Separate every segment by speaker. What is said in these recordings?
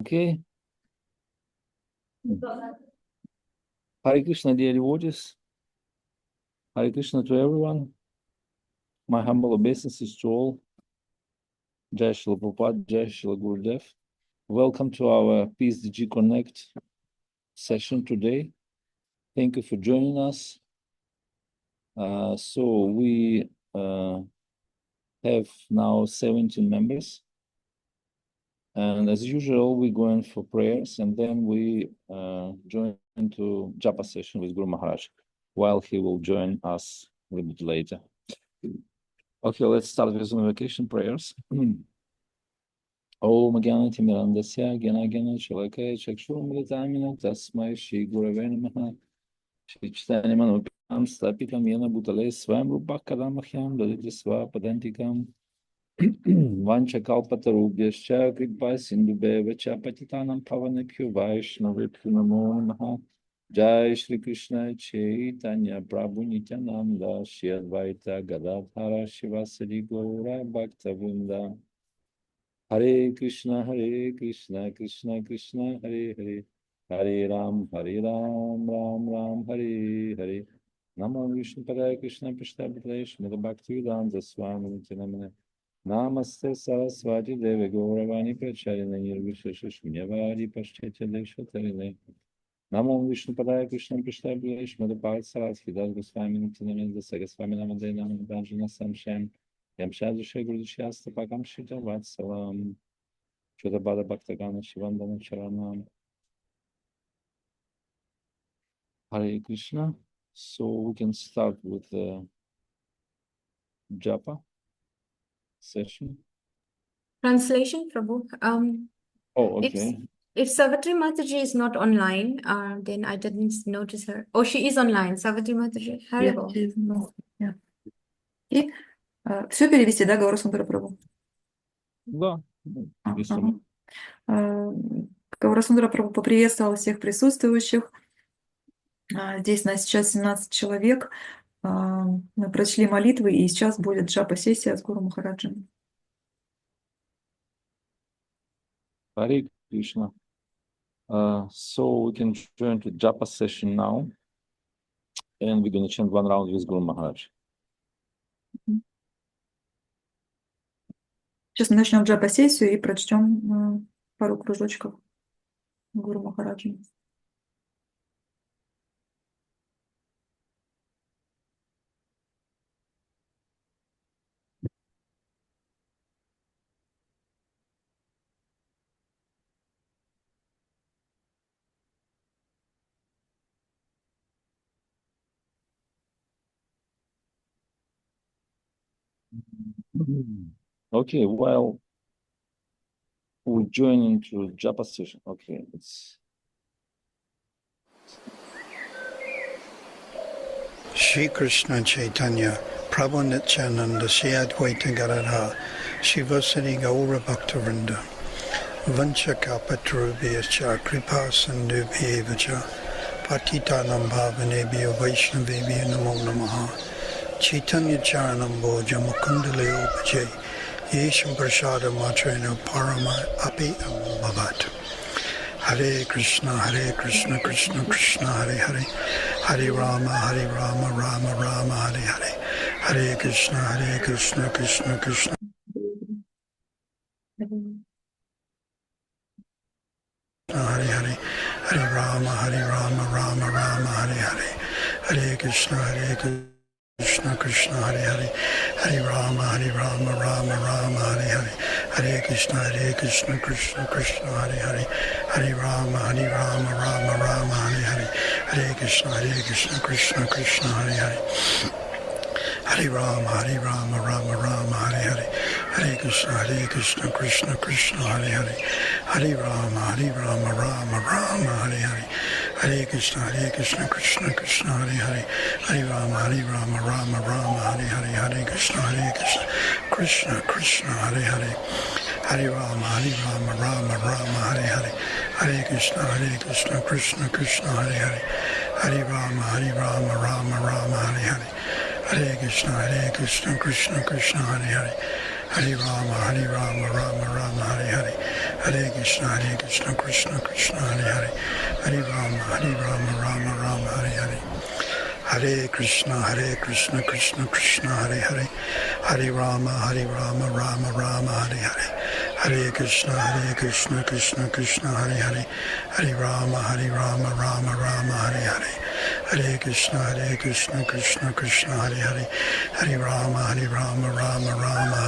Speaker 1: Okay. Hare Krishna, dear devotees. Hare Krishna to everyone. My humble obeisances to all. Jai Shri Prabhupada, Jai Shri Gurudev. Welcome to our PSDG Connect session today. Thank you for joining us. So we have now 17 members. And as usual, we're going for prayers, and then we join into Japa session with Guru Maharaj, while he will join us a little bit later. Okay, let's start with some vacation prayers. Om Gyanati Mirandasya Gyana Gyana Chalakaya Chakshur Militamina Tasmai Shri Gurave Namaha Shri Chaitanya Manupam Stapitam Yena Bhutale Swam Rupa Kadamahyam Daliti Sva Padantikam Vancha Kalpatarubhyascha Kripa Sindhubheva Patitanam Pavanabhyo Vaishnavibhyo Namo Namaha Jai Shri Krishna Chaitanya Prabhu Nityananda Shri Advaita Gadadhara Shivasari Gaura Bhaktavinda Hare Krishna Krishna Krishna Hare Hare Hare Ram Ram Ram Hare Hare Namo Vishnu Padaya Krishna Prishtabhataye Shmita Bhaktivedanta Swami Nityanamane Namaste Saraswati Deve Gauravani Pracharina Nirvishesha Shunyavadi Paschetya Deshatarine Namo Vishnu Padaya Krishna Prishtabhataye Shmita Bhaktivedanta Das Goswami Nityanamane Sagaswami Namade Namadhanjana Samshem Yamshadri Shri Guru Shasta Pakam Shita Vatsalam Chodabada Bhaktagana Shivandana Charanam Hare Krishna. So we can start with the Japa session.
Speaker 2: Translation, Prabhu.
Speaker 1: Oh, okay.
Speaker 2: If Savitri Mataji is not online, then I didn't notice her. Oh, she is online. Savitri Mataji. Haribol.
Speaker 3: Yeah. И все перевести, да, Гаурасундара Прабху?
Speaker 1: Да.
Speaker 3: Гаурасундара Прабху поприветствовал всех присутствующих. Здесь нас сейчас 17 человек. Мы прочли молитвы, и сейчас будет джапа-сессия с Гуру Махараджем.
Speaker 1: Hare Krishna. So we can join to Japa session now, and we're going to chant one round with Guru Maharaj.
Speaker 3: Сейчас мы начнем джапа-сессию и прочтем пару кружочков Гуру Махараджем.
Speaker 1: Okay, well, we join into Japa session. Okay, it's
Speaker 4: Shri Krishna Chaitanya Prabhu Nityananda Shri Advaita Gadadhara Shivasari Gaura Bhaktavinda Vancha Kalpatarubhyascha Kripa Sindhubhyevacha Patitanam Bhavanebhyo Vaishnavebhyo Namo Namaha Chaitanya Charanam Bhoja Mukundaleo Bhaje Yesham Prasada Matrena Parama Api Bhavat Hare Krishna Krishna Krishna Hare Hare Hare Rama Rama Rama Hare Hare Hare Krishna Krishna Krishna Hare Hare Hare Rama Rama Rama Hare Hare Hare Krishna Krishna Hare Hare Hare Rama Rama Rama Hare Hare Hare Krishna Krishna Krishna Hare Hare Hare Rama Rama Rama Hare Hare Hare Krishna Krishna Krishna Hare Hare Hare Rama Rama Rama Hare Hare Hare Krishna Krishna Krishna Hare Hare Hare Rama Rama Rama Hare Hare Hare Krishna Krishna Krishna Hare Hare Hare Rama Rama Rama Hare Hare Hare Krishna Krishna Hare Hare Hare Rama Rama Rama Hare Hare Hare Krishna Krishna Krishna Hare Hare Hare Rama Rama Rama Hare Hare Hare Krishna Krishna Krishna Hare Hare Hare Rama Rama Rama Hare Hare Hare Krishna, Krishna Krishna, Hare Hare, Hare Rama, Rama Rama, Hare Hare. Hare Krishna, Krishna Krishna, Hare Hare, Hare Rama, Rama Rama, Hare Hare. Hare Krishna, Krishna Krishna, Hare Hare, Hare Rama, Rama Rama, Hare Hare. Hare Krishna, Krishna Krishna, Hare Hare, Hare Rama, Rama Rama,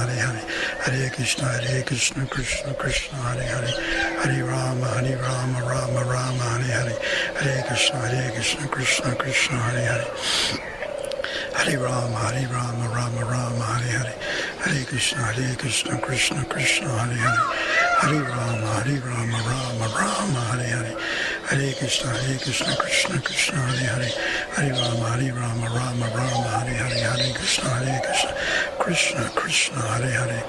Speaker 4: Hare Hare. Hare Krishna, Krishna Krishna, Hare Hare, Hare Rama, Rama Rama, Hare Hare. Hare Krishna, Krishna Krishna, Hare Hare. Hare Rama, Rama Rama, Hare Hare. Hare Krishna, Krishna Krishna, Hare Hare. Hare Rama, Rama Rama, Hare Hare. Hare Krishna, Krishna Krishna, Hare Hare. Hare Rama, Rama Rama, Hare Hare. Hare Krishna, Krishna Krishna, Hare Hare.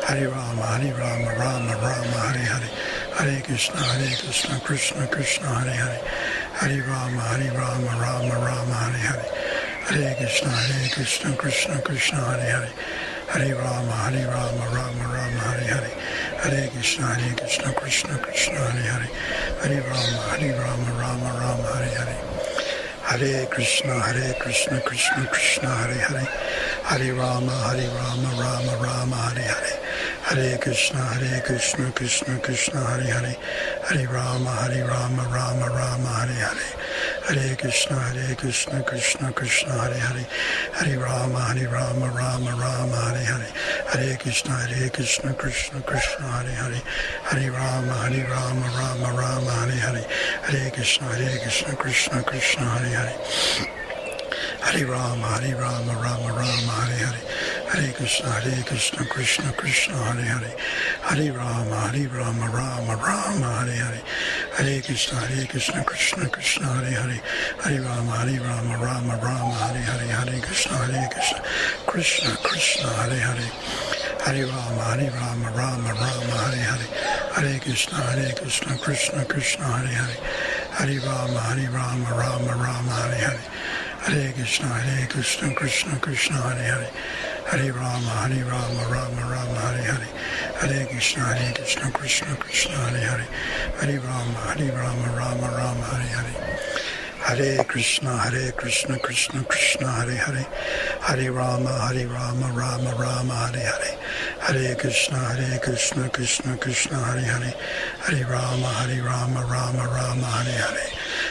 Speaker 4: Hare Rama, Rama Rama, Hare Hare. Hare Krishna, Krishna Krishna, Hare Hare. Hare Rama, Rama Rama, Hare Hare. Hare Krishna, Krishna Krishna, Hare Hare. Hare Rama, Rama Rama, Hare Hare. Hare Krishna, Krishna Krishna, Hare Hare. Hare Rama, Rama Rama, Hare Hare. Hare Krishna, Krishna Krishna, Hare Hare. Hare Rama, Rama Rama, Hare Hare. Hare Krishna, Krishna Krishna, Hare Hare. Hare Rama, Rama Rama, Hare Hare. Hare Krishna, Krishna Krishna, Hare Hare. Hare Rama, Rama Rama, Hare Hare. Hare Krishna, Krishna Krishna, Hare Hare. Hare Rama, Rama Rama, Hare Hare. Hare Krishna, Krishna Krishna, Hare Hare. Hare Rama, Rama Rama, Hare Hare. Hare Krishna, Krishna Krishna, Hare Hare. Hare Rama, Rama Rama, Hare Hare. Hare Krishna, Krishna Krishna, Hare Hare. Hare Rama, Rama Rama, Hare Hare. Hare Krishna, Krishna Krishna, Hare Hare. Hare Rama, Rama Rama, Hare Hare. Hare Krishna, Krishna Krishna, Hare Hare. Hare Rama, Rama Rama, Hare Hare. Hare Krishna, Krishna Krishna, Hare Hare. Hare Rama, Rama Rama, Hare Hare. Hare Krishna, Krishna Krishna, Hare Hare. Hare Rama, Rama Rama, Hare Hare. Hare Krishna, Krishna Krishna, Hare Hare. Hare Rama, Rama Rama, Hare Hare. Hare Krishna, Krishna Krishna, Hare Hare. Hare Rama, Rama Rama, Hare Hare. Hare Krishna, Krishna Krishna, Hare Hare. Hare Rama, Rama Rama, Hare Hare.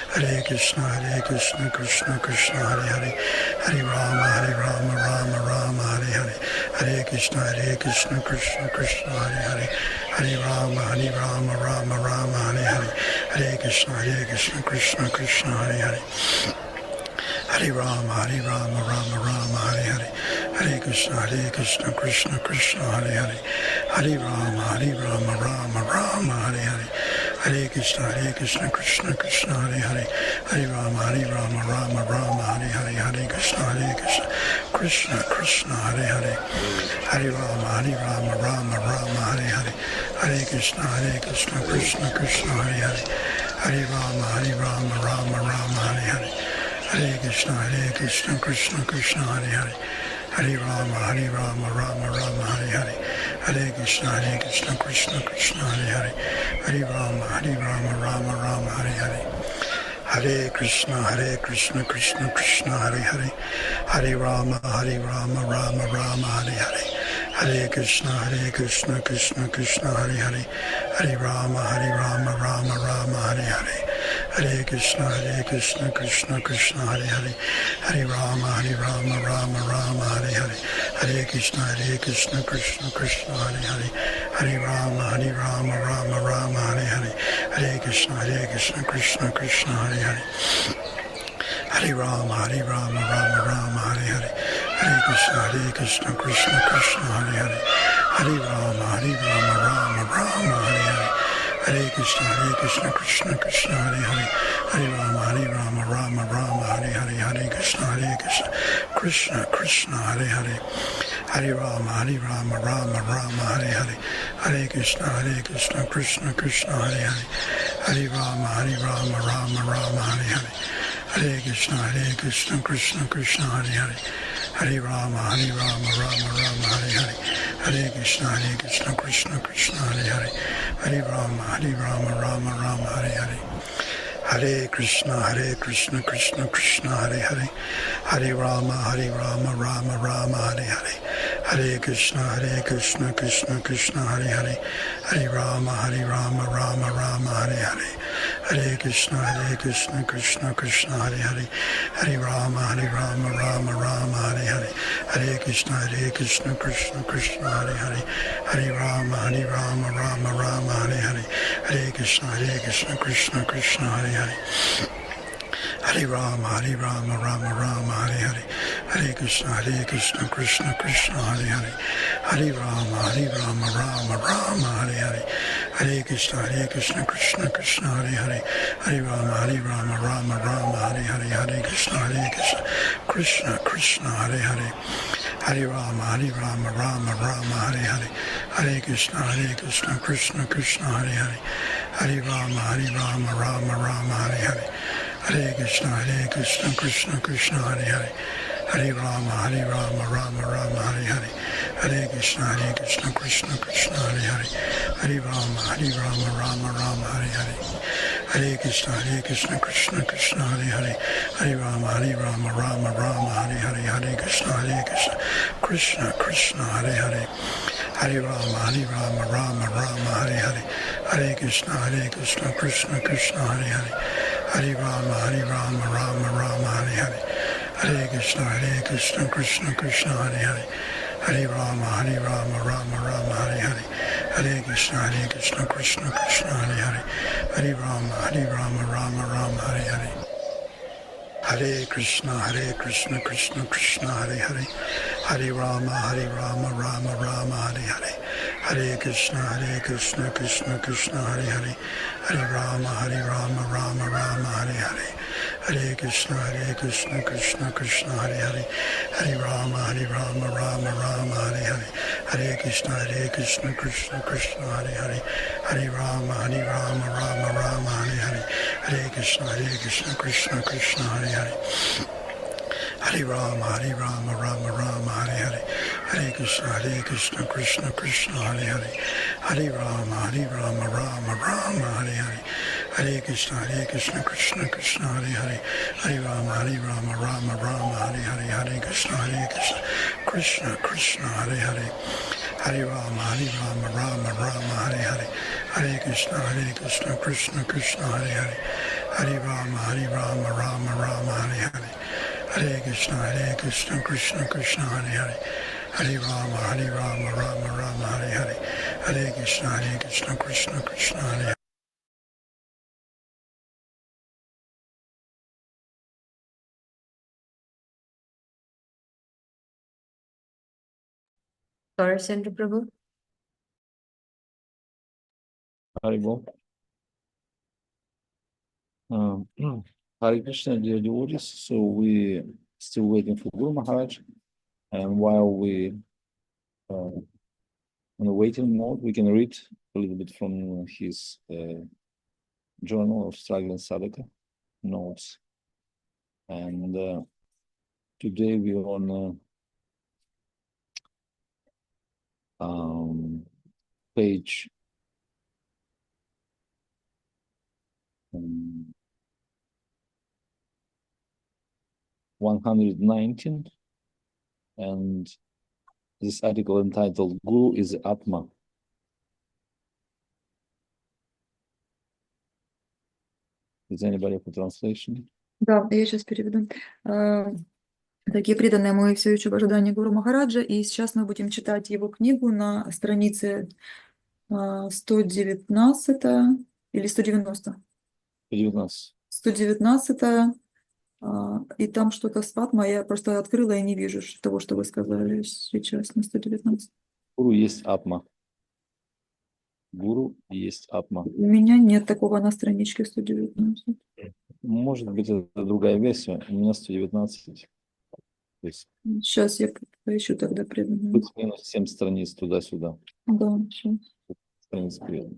Speaker 4: Hare Krishna, Krishna Krishna, Hare Hare. Hare Rama, Rama Rama, Hare Hare. Hare Krishna, Krishna Krishna, Hare Hare. Hare Rama, Rama Rama, Hare Hare. Hare Krishna, Krishna Krishna, Hare Hare. Hare Rama, Rama Rama, Hare Hare. Hare Krishna, Krishna Krishna, Hare Hare. Hare Rama, Rama Rama, Hare Hare. Hare Krishna, Krishna Krishna, Hare Hare. Hare Rama, Rama Rama, Hare Hare. Hare Krishna, Krishna Krishna, Hare Hare. Hare Rama, Rama Rama, Hare Hare. Hare Krishna, Krishna Krishna, Hare Hare. Hare Rama, Rama Rama, Hare Hare. Hare Krishna, Krishna Krishna, Hare Hare. Hare Rama, Rama Rama, Hare Hare. Hare Krishna, Krishna Krishna, Hare Hare. Hare Rama, Rama Rama, Hare Hare. Hare Krishna, Krishna Krishna, Hare Hare. Hare Rama, Rama Rama, Hare Hare. Hare Krishna, Krishna Krishna, Hare Hare. Hare Rama, Rama Rama, Hare Hare. Hare Krishna, Krishna Krishna, Hare Hare. Hare Rama, Rama Rama, Hare Hare. Hare Krishna, Krishna Krishna, Hare Hare. Hare Rama, Rama Rama, Hare Hare. Hare Krishna, Krishna Krishna, Hare Hare. Hare Rama, Rama Rama, Hare Hare. Hare Krishna, Krishna Krishna, Hare Hare. Hare Rama, Rama Rama, Hare Hare. Hare Krishna, Krishna Krishna, Hare Hare. Hare Rama, Rama Rama, Hare Hare. Hare Krishna, Krishna Krishna, Hare Hare. Hare Rama, Rama Rama, Hare Hare. Hare Krishna, Krishna Krishna, Hare Hare. Hare Rama, Rama Rama, Hare Hare. Hare Krishna, Krishna Krishna, Hare Hare. Hare Rama, Rama Rama, Hare Hare. Hare Krishna, Krishna Krishna, Hare Hare. Hare Rama, Rama Rama, Hare Hare. Hare Krishna, Krishna Krishna, Hare Hare. Hare Rama, Rama Rama, Hare Hare. Hare Krishna, Krishna Krishna, Hare Hare. Hare Rama, Rama Rama, Hare Hare. Hare Krishna, Krishna Krishna, Hare Hare. Hare Rama, Rama Rama, Hare Hare. Hare Krishna, Krishna Krishna, Hare Hare. Hare Rama, Rama Rama, Hare Hare. Hare Krishna, Krishna Krishna, Hare Hare. Hare Rama, Rama Rama, Hare Hare. Hare Krishna, Krishna Krishna, Hare Hare. Hare Rama, Rama Rama, Hare Hare. Hare Krishna, Krishna Krishna, Hare Hare. Hare Rama, Rama Rama, Hare Hare. Hare Krishna, Krishna Krishna, Hare Hare. Hare Rama, Rama Rama, Hare Hare. Hare Krishna, Krishna Krishna, Hare Hare. Hare Rama, Rama Rama, Hare Hare. Hare Krishna, Krishna Krishna, Hare Hare. Hare Rama, Rama Rama, Hare Hare. Hare Krishna, Krishna Krishna, Hare Hare. Hare Rama, Rama Rama, Hare Hare. Hare Krishna, Krishna Krishna, Hare Hare. Hare Rama, Rama Rama, Hare Hare. Hare Krishna, Krishna Krishna, Hare Hare. Hare Rama, Rama Rama, Hare Hare. Hare Krishna, Krishna Krishna, Hare Hare. Hare Rama, Rama Rama, Hare Hare. Hare Krishna, Krishna Krishna, Hare Hare. Hare Rama, Rama Rama, Hare Hare. Hare Krishna, Krishna Krishna, Hare Hare. Hare Rama, Rama Rama, Hare Hare. Hare Krishna, Krishna Krishna, Hare Hare. Hare Rama, Rama Rama, Hare Hare. Hare Krishna, Krishna Krishna, Hare Hare. Hare Rama, Rama Rama, Hare Hare. Hare Krishna, Krishna Krishna, Hare Hare. Hare Rama, Rama Rama, Hare Hare. Hare Krishna, Krishna Krishna, Hare Hare. Hare Rama, Rama Rama, Hare Hare. Hare Krishna, Krishna Krishna, Hare Hare. Hare Rama, Rama Rama, Hare Hare. Hare Krishna, Krishna Krishna, Hare Hare. Hare Rama, Rama Rama, Hare Hare. Hare Krishna, Krishna Krishna, Hare Hare. Hare Rama, Rama Rama, Hare Hare. Hare Krishna, Krishna Krishna, Hare Hare. Hare Rama, Rama Rama, Hare Hare. Hare Krishna, Krishna Krishna, Hare Hare. Hare Rama, Rama Rama, Hare Hare. Hare Krishna, Krishna Krishna, Hare Hare.
Speaker 2: Sorry, Sandra Prabhu.
Speaker 1: Haribol. Hare Krishna, dear devotees. So we still waiting for Guru Maharaj, and while we in the waiting mode, we can read a little bit from his journal of struggling sadhaka notes. And today we're on page 119, and this article entitled Guru is Atma. Is anybody for translation?
Speaker 3: Да, я сейчас переведу. Такие преданные, мы все еще в ожидании Гуру Махараджа, и сейчас мы будем читать его книгу на странице 119 или 190?
Speaker 1: 19.
Speaker 3: 119, и там что-то с Атма, я просто открыла и не вижу того, что вы сказали сейчас на 119.
Speaker 1: Гуру есть Атма. Гуру есть Атма.
Speaker 3: У меня нет такого на страничке 119.
Speaker 1: Может быть, это другая версия. У меня 119. То есть
Speaker 3: Сейчас я поищу тогда преданную.
Speaker 1: плюс-минус 7 страниц туда-сюда.
Speaker 3: Да, сейчас.
Speaker 1: Страниц вперед.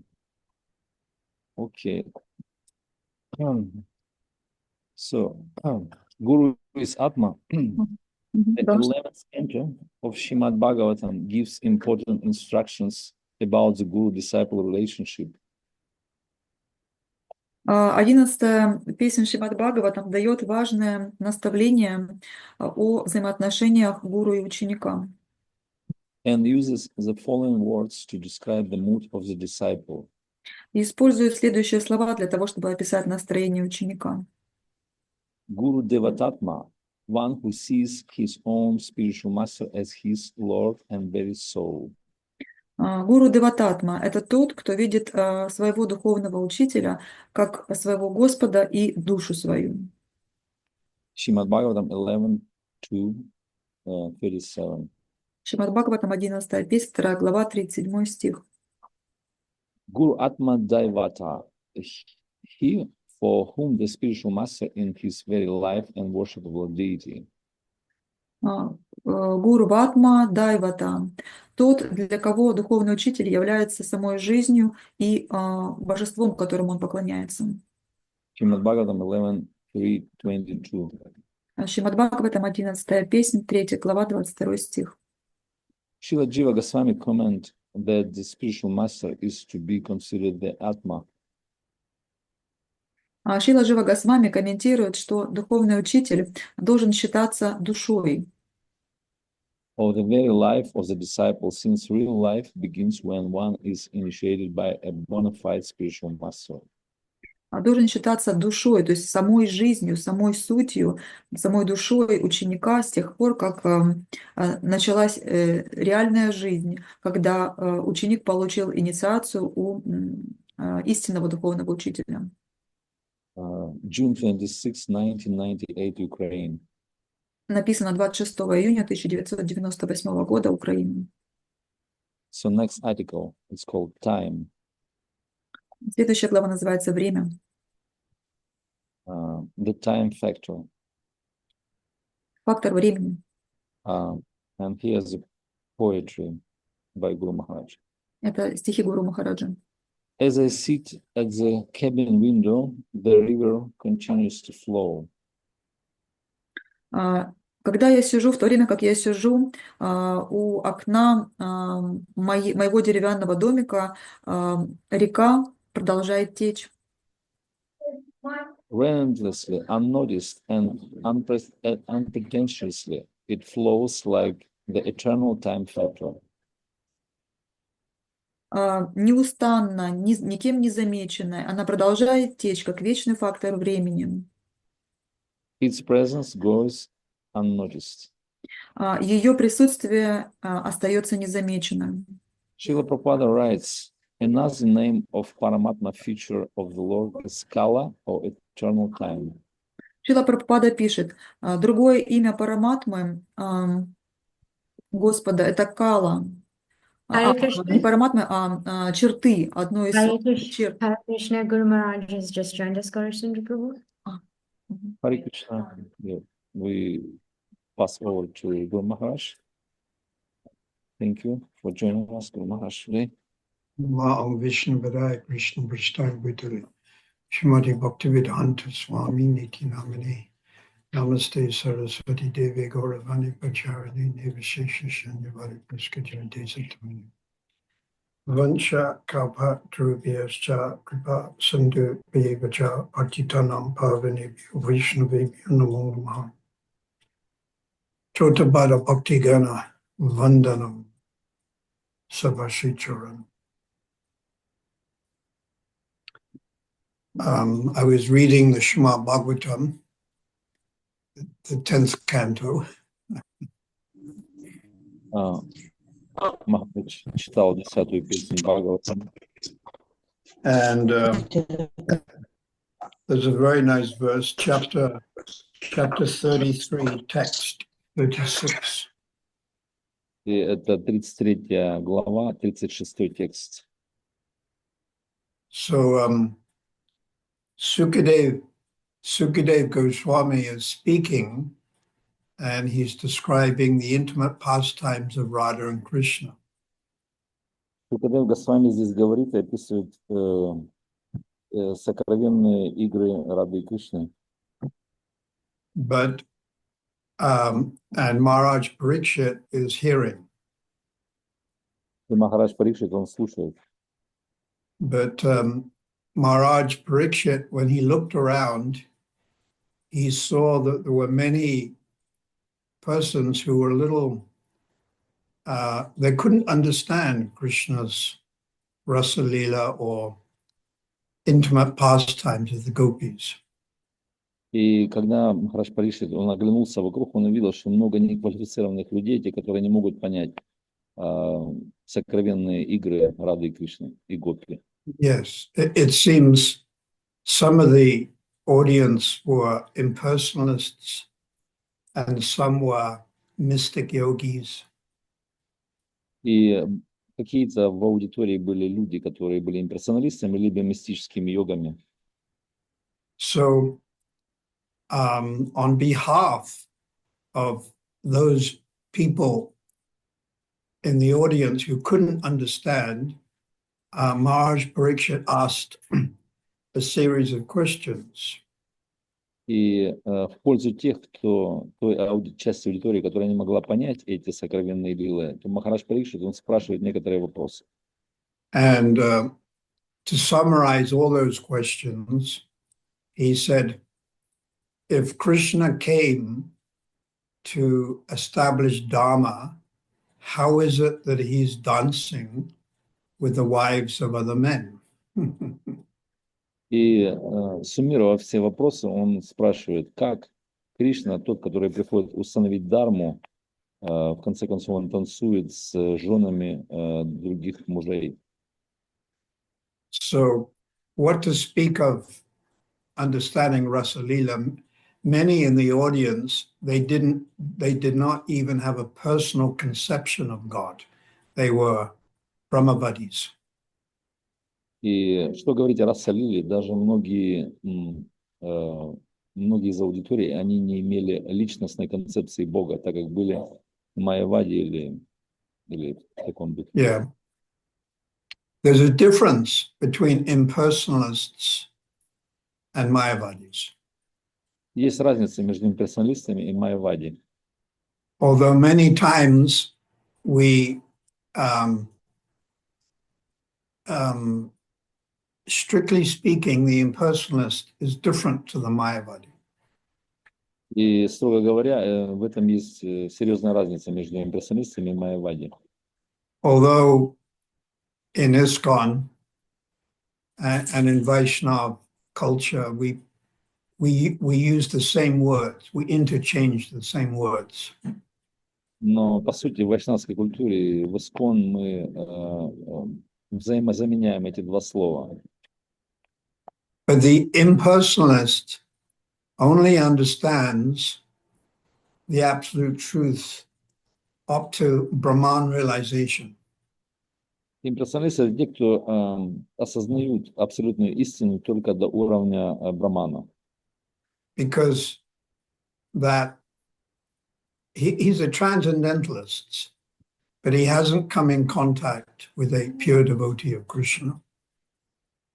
Speaker 1: Окей. So, Guru is Atma. The
Speaker 3: Потому что
Speaker 1: 11th canto of Srimad Bhagavatam gives important instructions about the guru-disciple relationship.
Speaker 3: 11-я песня Шримад Бхагаватам дает важное наставление о взаимоотношениях гуру и ученика.
Speaker 1: And uses the following words to describe the mood of the disciple.
Speaker 3: И использует следующие слова для того, чтобы описать настроение ученика.
Speaker 1: Guru Devatatma, one who sees his own spiritual master as his Lord and very soul.
Speaker 3: Гуру Девататма – это тот, кто видит своего духовного учителя как своего Господа и душу свою.
Speaker 1: Srimad Bhagavatam 11:37.
Speaker 3: Шримад Бхагаватам, 11 песня, 2 глава, 37 стих.
Speaker 1: Guru Atma Daivata, he for whom the spiritual master in his very life and worshipable deity.
Speaker 3: Гуру Ватма Дайвата – тот, для кого духовный учитель является самой жизнью и божеством, которому он поклоняется.
Speaker 1: Srimad Bhagavatam 11:3-22.
Speaker 3: Шримад Бхагаватам, 11 песня, 3 глава, 22 стих.
Speaker 1: Srila Jiva Goswami comment that the spiritual master is to be considered the Atma.
Speaker 3: Шрила Джива Госвами комментирует, что духовный учитель должен считаться душой.
Speaker 1: Of the very life of the disciple, since real life begins when one is initiated by a bona fide spiritual master.
Speaker 3: Должен считаться душой, то есть самой жизнью, самой сутью, самой душой ученика с тех пор, как началась реальная жизнь, когда ученик получил инициацию у истинного духовного учителя.
Speaker 1: June 26, 1998, Ukraine.
Speaker 3: Написано 26 июня 1998 года, Украина.
Speaker 1: So next article, it's called Time.
Speaker 3: Следующая глава называется «Время».
Speaker 1: The time factor.
Speaker 3: Фактор времени.
Speaker 1: And here's the poetry by Guru Maharaj.
Speaker 3: Это стихи Гуру Махараджа.
Speaker 1: As I sit at the cabin window, the river continues to flow.
Speaker 3: Когда я сижу, в то время как я сижу у окна моего деревянного домика, река продолжает течь.
Speaker 1: Relentlessly, unnoticed, and unpretentiously, it flows like the eternal time factor.
Speaker 3: Неустанно, никем не замеченная, она продолжает течь, как вечный фактор времени.
Speaker 1: Its presence goes unnoticed.
Speaker 3: Ее присутствие остается незамеченным.
Speaker 1: Srila Prabhupada writes, another name of Paramatma feature of the Lord is Kala, or eternal time.
Speaker 3: Шрила Прабхупада пишет, другое имя Параматмы, Господа, это Кала.
Speaker 2: Hare Krishna.
Speaker 3: Не Параматмы, черты, одной из
Speaker 2: Hare
Speaker 3: черт.
Speaker 2: Krishna, Guru Maharaj has just joined us, Gaurasundra Prabhu.
Speaker 1: Hare Krishna. Yeah, we pass over to Guru Maharaj. Thank you for joining us, Guru Maharaj, today.
Speaker 4: Om Vishnu Vadaya Krishna Prasthaya Bhutale Shrimati Bhaktivedanta Swami Niti Namini Namaste Saraswati Devi Gauravani Pacharini Nevashesha Shanyavari Praskajante Satamani Vansha Kalpa Drubhyascha Kripa Sandhu Bevacha Bhaktitanam Pavani Vishnuvi Namo Namaha Chotabada Bhakti Gana Vandanam Sabashicharan. I was reading the Srimad Bhagavatam, the 10th canto.
Speaker 1: Maharaj читал 10-ю песню Бхагаватам.
Speaker 4: And there's a very nice verse, chapter 33, text 36.
Speaker 1: И это 33 глава, 36 текст.
Speaker 4: So Sukadev Goswami is speaking, and he's describing the intimate pastimes of Radha and Krishna.
Speaker 1: Сукадев Госвами здесь говорит и описывает сокровенные игры Рады и Кришны.
Speaker 4: But and Maharaj Parikshit is hearing.
Speaker 1: И Махарадж Парикшит, он слушает.
Speaker 4: But Maharaj Parikshit, when he looked around, he saw that there were many persons who were a little, they couldn't understand Krishna's Rasa Lila or intimate pastimes of the gopis.
Speaker 1: И когда Махарадж Парикшит, он оглянулся вокруг, он увидел, что много неквалифицированных людей, те, которые не могут понять сокровенные игры Рады и Кришны и Гопи.
Speaker 4: Yes, it seems some of the audience were impersonalists and some were mystic yogis.
Speaker 1: И какие-то в аудитории были люди, которые были имперсоналистами, либо мистическими йогами.
Speaker 4: So, on behalf of those people in the audience who couldn't understand, Maharaj Parikshit asked a series of questions.
Speaker 1: И в пользу тех, кто той части аудитории, которая не могла понять эти сокровенные лилы, то Махарадж Парикшит, он спрашивает некоторые вопросы.
Speaker 4: And to summarize all those questions, he said, if Krishna came to establish Dharma, how is it that he's dancing with the wives of other men?
Speaker 1: И суммировав все вопросы, он спрашивает, как Кришна, тот, который приходит установить дарму, в конце концов он танцует с женами других мужей.
Speaker 4: So, what to speak of understanding Rasa Lila? Many in the audience, they did not even have a personal conception of God. They were Brahmavadis.
Speaker 1: И что говорить о Раса Лиле, даже многие из аудитории, они не имели личностной концепции Бога, так как были майявади или как он был.
Speaker 4: Yeah. There's a difference between impersonalists and Mayavadis.
Speaker 1: Есть разница между имперсоналистами и майявади.
Speaker 4: Although many times we strictly speaking, the impersonalist is different to the Mayavadi.
Speaker 1: И, строго говоря, в этом есть серьезная разница между имперсоналистами и майявади.
Speaker 4: Although in ISKCON and in Vaishnava culture, we use the same words, we interchange the same words.
Speaker 1: Но, по сути, в вайшнавской культуре, в ИСККОН мы взаимозаменяем эти два слова.
Speaker 4: But the impersonalist only understands the absolute truth up to Brahman realization.
Speaker 1: Имперсоналисты — это те, кто осознают абсолютную истину только до уровня Брамана.
Speaker 4: Because that he's a transcendentalist, but he hasn't come in contact with a pure devotee of Krishna.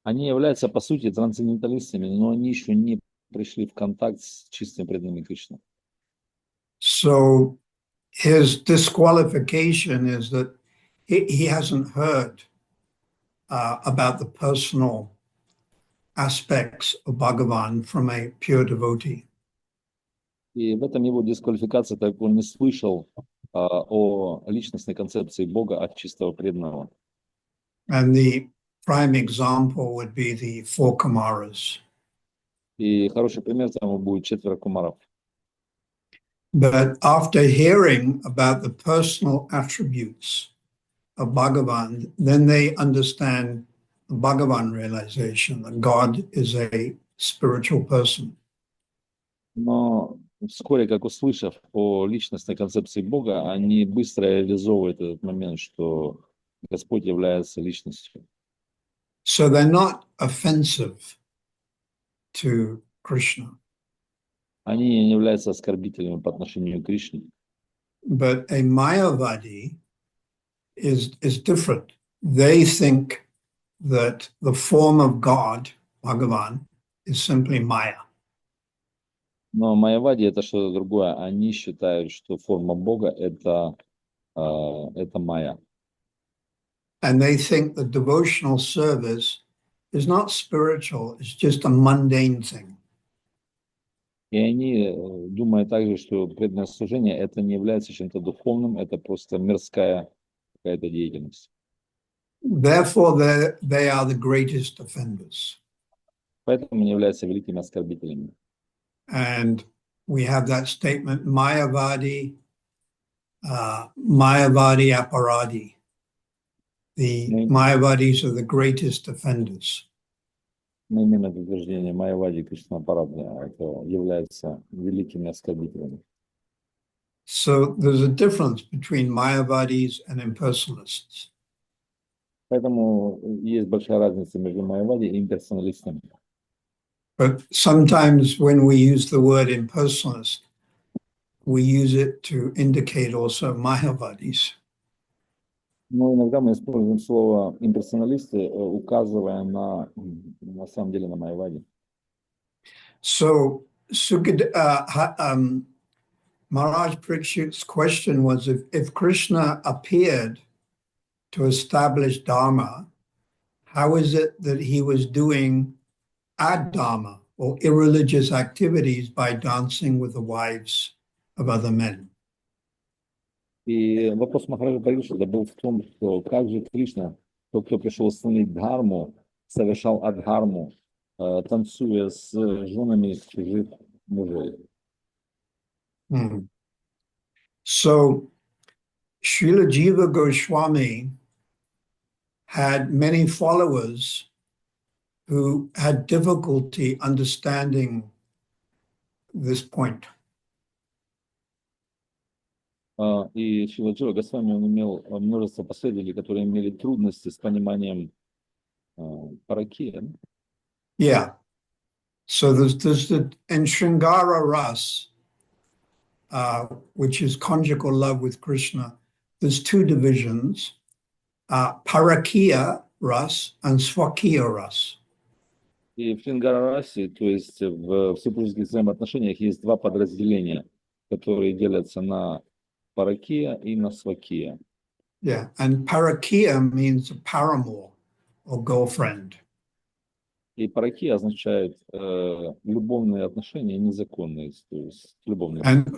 Speaker 1: Они являются, по сути, трансценденталистами, но они еще не пришли в контакт с чистым преданными Кришны.
Speaker 4: So his disqualification is that he hasn't heard about the personal aspects of Bhagavan from a pure devotee.
Speaker 1: И в этом его дисквалификация, так как он не слышал о личностной концепции Бога от чистого преданного.
Speaker 4: And the prime example would be the four Kumaras.
Speaker 1: И хороший пример тому будет 4 кумаров.
Speaker 4: But after hearing about the personal attributes of Bhagavan, then they understand Bhagavan realization, that God is a spiritual person.
Speaker 1: Но вскоре, как услышав о личностной концепции Бога, они быстро реализовывают этот момент, что Господь является личностью.
Speaker 4: So they're not offensive to Krishna.
Speaker 1: Они не являются оскорбителями по отношению к Кришне.
Speaker 4: But a Mayavadi is different. They think that the form of God, Bhagavan, is simply Maya.
Speaker 1: Но майявади это что-то другое. Они считают, что форма Бога это майя.
Speaker 4: And they think that devotional service is not spiritual, it's just a mundane thing.
Speaker 1: И они думают также, что преданное служение это не является чем-то духовным, это просто мирская какая-то деятельность.
Speaker 4: Therefore, they are the greatest offenders.
Speaker 1: Поэтому они являются великими оскорбителями.
Speaker 4: And we have that statement, Mayavadi, Mayavadi Aparadi. The
Speaker 1: Мы
Speaker 4: Mayavadis are the greatest offenders.
Speaker 1: мы имеем это утверждение майявади Кришна Парадхя, это является великими оскорбителями.
Speaker 4: So there's a difference between Mayavadis and impersonalists.
Speaker 1: Поэтому есть большая разница между майявади и имперсоналистами.
Speaker 4: But sometimes when we use the word impersonalist, we use it to indicate also Mayavadis.
Speaker 1: Но иногда мы используем слово имперсоналисты, указывая на самом деле на майявади.
Speaker 4: So Maharaj Parikshit's question was, if Krishna appeared to establish Dharma, how is it that he was doing ad-dharma, or irreligious activities, by dancing with the wives of other men?
Speaker 1: И вопрос Махараджа Парикшита был в том, что как же Кришна, тот, кто пришел установить дхарму, совершал адхарму, танцуя с женами чужих мужей.
Speaker 4: So Srila Jiva Goswami had many followers who had difficulty understanding this point.
Speaker 1: И Шрила Джива Госвами, он имел множество последователей, которые имели трудности с пониманием паракия.
Speaker 4: Yeah. So there's in Shringara Ras, which is conjugal love with Krishna, there's two divisions, Parakiya Ras and Swakiya Ras.
Speaker 1: И в Шрингара-расе, то есть в супружеских взаимоотношениях, есть два подразделения, которые делятся на паракия и на свакия.
Speaker 4: Yeah, and Parakiya means a paramour or girlfriend.
Speaker 1: И паракия означает любовные отношения, незаконные, то есть любовные.
Speaker 4: And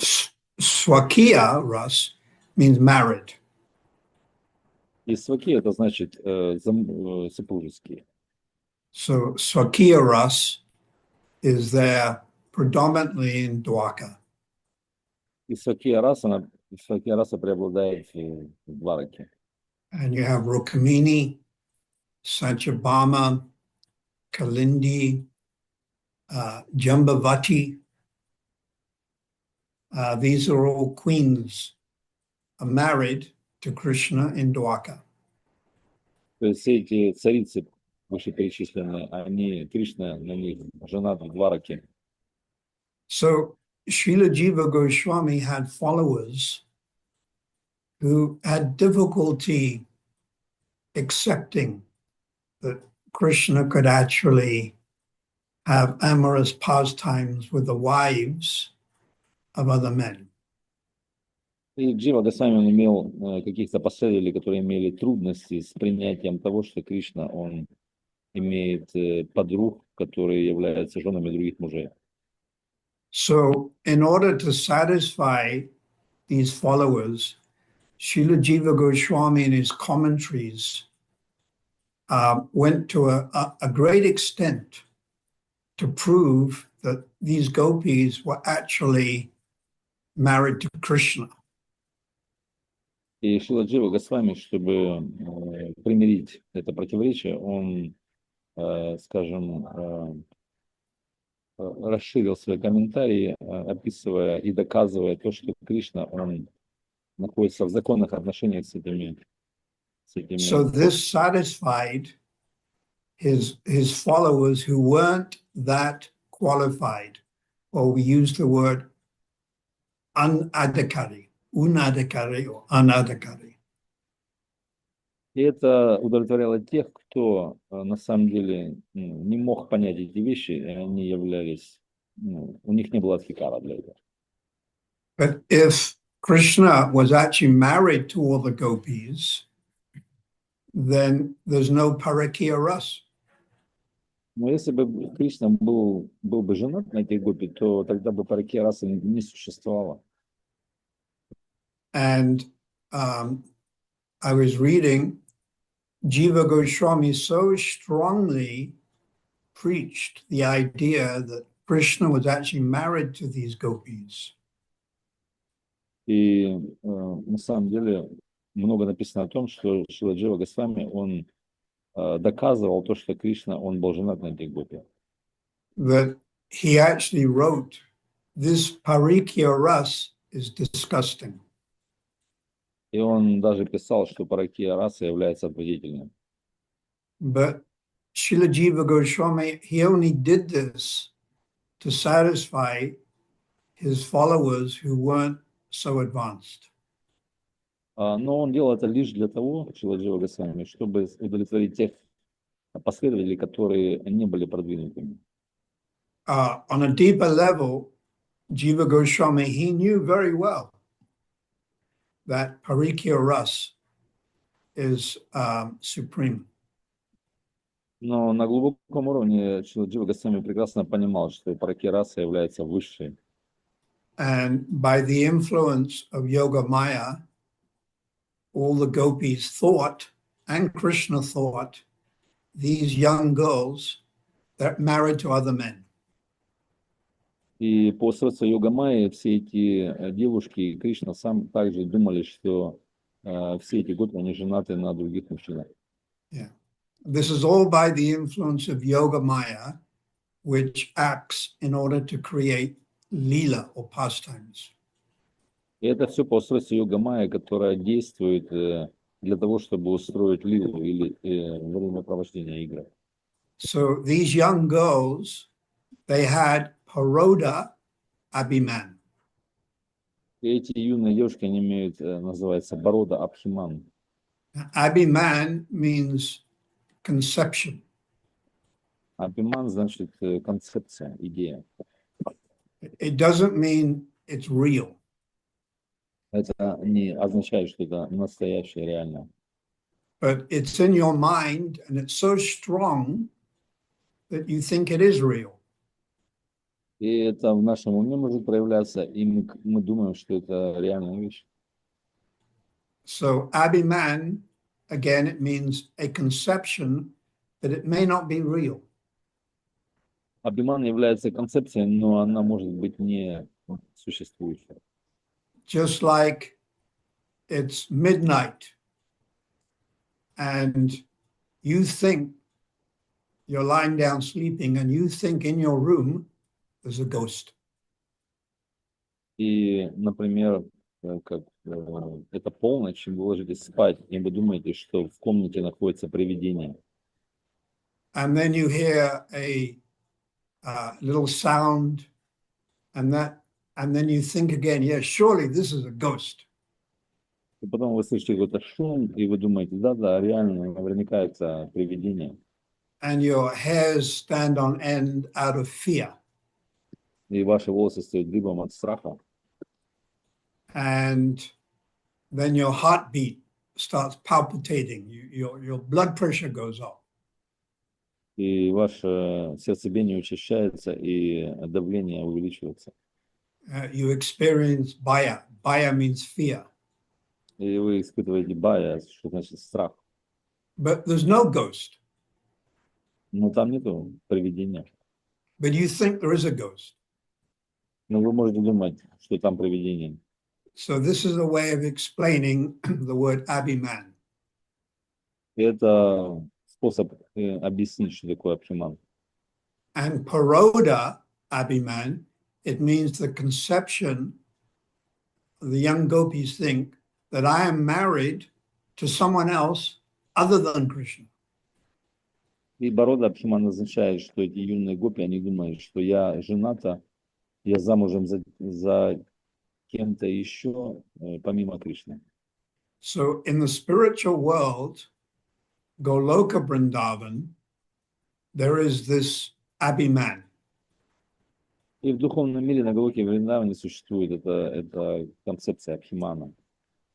Speaker 4: Swakiya Ras means married.
Speaker 1: И свакия это значит супружеские.
Speaker 4: So Swakiya Ras is there predominantly in Dwaka.
Speaker 1: И свакия раса преобладает в Двараке.
Speaker 4: And you have Rukmini, Satyabhama, Kalindi, Jambavati. These are all queens married to Krishna in Dwaka.
Speaker 1: То есть все эти царицы вышеперечисленные, они, Кришна на них женат в Двараке.
Speaker 4: So Srila Jiva Goswami had followers who had difficulty accepting that Krishna could actually have amorous pastimes with the wives of other men.
Speaker 1: И Джива Госвами он имел каких-то последователей, которые имели трудности с принятием того, что Кришна, он имеет подруг, которые являются женами других мужей.
Speaker 4: So in order to satisfy these followers, Srila Jiva Goswami in his commentaries went to a great extent to prove that these gopis were actually married to Krishna.
Speaker 1: И Шрила Джива Госвами, чтобы примирить это противоречие, он, скажем, расширил свои комментарии, описывая и доказывая то, что Кришна, он находится в законных отношениях с этими.
Speaker 4: So this satisfied his followers who weren't that qualified, or we use the word unadhikari or anadhikari.
Speaker 1: И это удовлетворяло тех, кто на самом деле не мог понять эти вещи, и они являлись у них не было адхикара для этого.
Speaker 4: But if Krishna was actually married to all the gopis, then there's no parakya ras.
Speaker 1: Но если бы Кришна был бы женат на этих гопи, то тогда бы паракия расы не существовало.
Speaker 4: And I was reading, Jiva Goswami so strongly preached the idea that Krishna was actually married to these gopis.
Speaker 1: И на самом деле много написано о том, что Шрила Джива Госвами, он доказывал то, что Кришна, он был женат на этих гопи.
Speaker 4: That he actually wrote, this parikya ras is disgusting.
Speaker 1: И он даже писал, что паракия раса является отвратительным.
Speaker 4: But Srila Jiva Goswami, he only did this to satisfy his followers who weren't so advanced.
Speaker 1: Но он делал это лишь для того, Шрила Джива Госвами, чтобы удовлетворить тех последователей, которые не были продвинутыми.
Speaker 4: On a deeper level, Jiva Goswami, he knew very well that parikya ras is supreme.
Speaker 1: Но на глубоком уровне Шрила Джива Госвами прекрасно понимал, что паракия раса является высшей.
Speaker 4: And by the influence of Yoga Maya, all the gopis thought, and Krishna thought, these young girls, they're married to other men.
Speaker 1: И по средству йога майи все эти девушки и Кришна сам также думали, что все эти гопи, они женаты на других мужчинах.
Speaker 4: Yeah. This is all by the influence of Yoga Maya, which acts in order to create lila or pastimes.
Speaker 1: И это все по устройству йога майя, которая действует для того, чтобы устроить лилу или времяпровождения игр.
Speaker 4: So these young girls, they had paroda abhiman.
Speaker 1: И эти юные девушки, они имеют, называется, барода абхиман.
Speaker 4: Abhiman means conception.
Speaker 1: Абхиман значит концепция, идея.
Speaker 4: It doesn't mean it's real.
Speaker 1: Это не означает, что это настоящее, реальное.
Speaker 4: But it's in your mind and it's so strong that you think it is real.
Speaker 1: И это в нашем уме может проявляться, и мы думаем, что это реальная вещь.
Speaker 4: So abhiman, again, it means a conception that it may not be real.
Speaker 1: Абхиман является концепцией, но она может быть не существующей.
Speaker 4: Just like it's midnight and you think you're lying down sleeping and you think in your room there's a ghost.
Speaker 1: И, например, как это полночь, вы ложитесь спать, и вы думаете, что в комнате находится привидение.
Speaker 4: And then you hear a little sound and then you think again, yes, surely this is a ghost.
Speaker 1: И потом вы слышите какой-то шум, и вы думаете, да, реально, наверняка это привидение.
Speaker 4: And your hairs stand on end out of fear.
Speaker 1: И ваши волосы стоят дыбом от страха.
Speaker 4: And then your heartbeat starts palpitating. Your blood pressure goes up.
Speaker 1: И ваше сердцебиение учащается, и давление увеличивается.
Speaker 4: You experience baya. Baya means fear.
Speaker 1: И вы испытываете бая, что значит страх.
Speaker 4: But there's no ghost.
Speaker 1: Но там нету привидения.
Speaker 4: But you think there is a ghost.
Speaker 1: Но вы можете думать, что там привидение.
Speaker 4: So this is a way of explaining the word abhiman.
Speaker 1: И это способ объяснить, что такое абхиман.
Speaker 4: And paroda abhiman, it means the conception, the young gopis think that I am married to someone else other than Krishna.
Speaker 1: И борода абхиман означает, что эти юные гопи, они думают, что я жената, я замужем за кем-то еще, помимо Кришны.
Speaker 4: So in the spiritual world, Goloka Vrindavan, there is this abhiman.
Speaker 1: И в духовном мире на Галоке Вриндаване существует эта концепция Абхимана.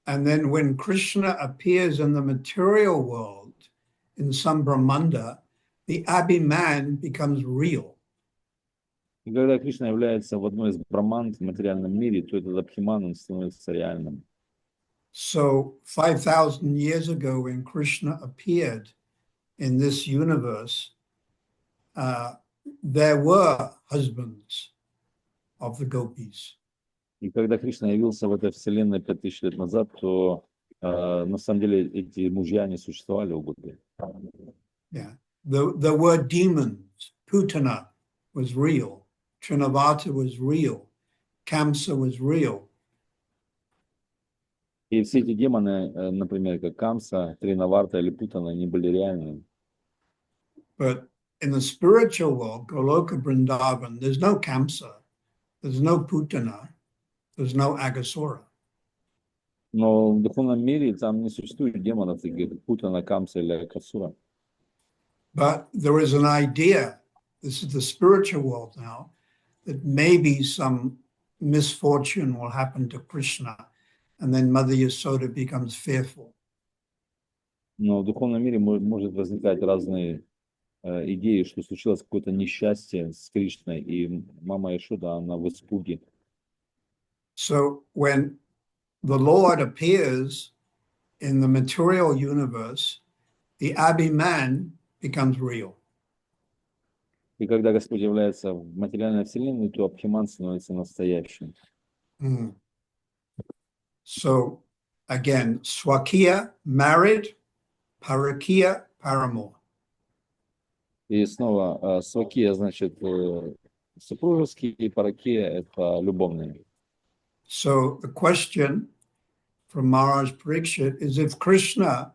Speaker 4: And then when Krishna appears in the material world, in some Brahmanda, the Abhiman becomes real.
Speaker 1: И когда Кришна является в одной из браманд в материальном мире, то этот Абхиман, он становится реальным.
Speaker 4: So 5,000 years ago, when Krishna appeared in this universe, there were husbands of the gopis.
Speaker 1: И когда Кришна явился в этой вселенной 5000 лет назад, то на самом деле эти мужья не существовали у Гопи.
Speaker 4: Yeah, there were demons. Putana was real. Trinavata was real. Kamsa was real.
Speaker 1: И все эти демоны, например, как Камса, Тринаварта или Путана, они были реальными.
Speaker 4: But in the spiritual world, Goloka Vrindavan, there's no Kamsa, there's no Putana, there's no Agasura.
Speaker 1: Но в духовном мире там не существует демонов, таких как Путана, Камса или Акасура.
Speaker 4: But there is an idea, this is the spiritual world now, that maybe some misfortune will happen to Krishna, and then Mother Yasoda becomes fearful.
Speaker 1: Но в духовном мире может возникать разные идеи, что случилось какое-то несчастье с Кришной, и мама Яшода, она в испуге.
Speaker 4: So when the Lord appears in the material universe, the Abhiman becomes real.
Speaker 1: И когда Господь является в материальной вселенной, то Абхиман становится настоящим.
Speaker 4: So again, Swakiya, married, Parakiya, paramour.
Speaker 1: И снова свакия, значит, супружеские, и паракия – это любовные.
Speaker 4: So the question from Maharaj Parikshit is, if Krishna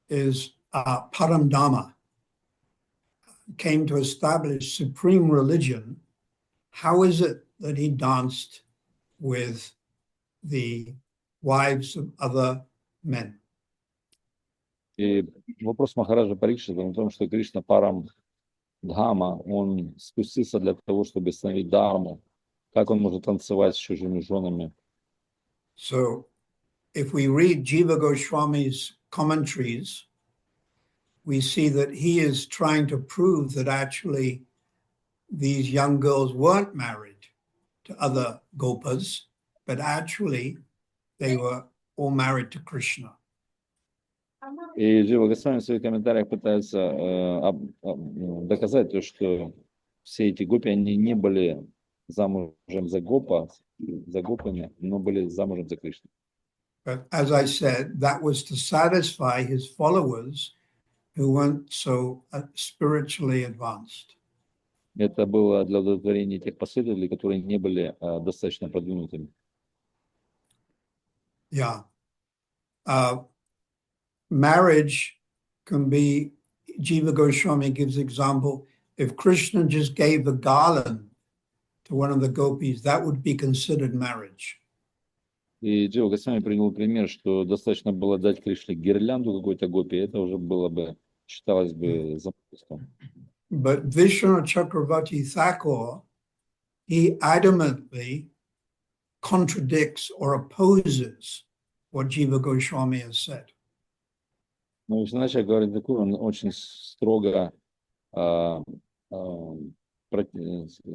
Speaker 4: is Param Dhamma, came to establish supreme religion, how is it that he danced with the wives of other men?
Speaker 1: И вопрос Махараджа Парикшита в том, что Кришна Парам Дхама, он спустился для того, чтобы установить дхарму. Как он может танцевать с чужими женами?
Speaker 4: So if we read Jiva Goswami's commentaries, we see that he is trying to prove that actually these young girls weren't married to other gopas, but actually they were all married to Krishna.
Speaker 1: И Джива Госвами в своих комментариях пытается доказать то, что все эти гопи, они не были замужем за гопами, но были замужем за Кришной.
Speaker 4: But as I said, that was to satisfy his followers who weren't so spiritually advanced.
Speaker 1: Это было для удовлетворения тех последователей, которые не были достаточно продвинутыми.
Speaker 4: Yeah. Marriage can be, Jiva Goswami gives example, if Krishna just gave a garland to one of the gopis, that would be considered marriage.
Speaker 1: И Джива Госвами привел пример, что достаточно было дать Кришне гирлянду какой-то гопи, это уже было бы, считалось бы замужеством.
Speaker 4: But Vishnu Chakravarti Thakur, he adamantly contradicts or opposes what Jiva Goswami has said.
Speaker 1: Но иначе говорить такое, он очень строго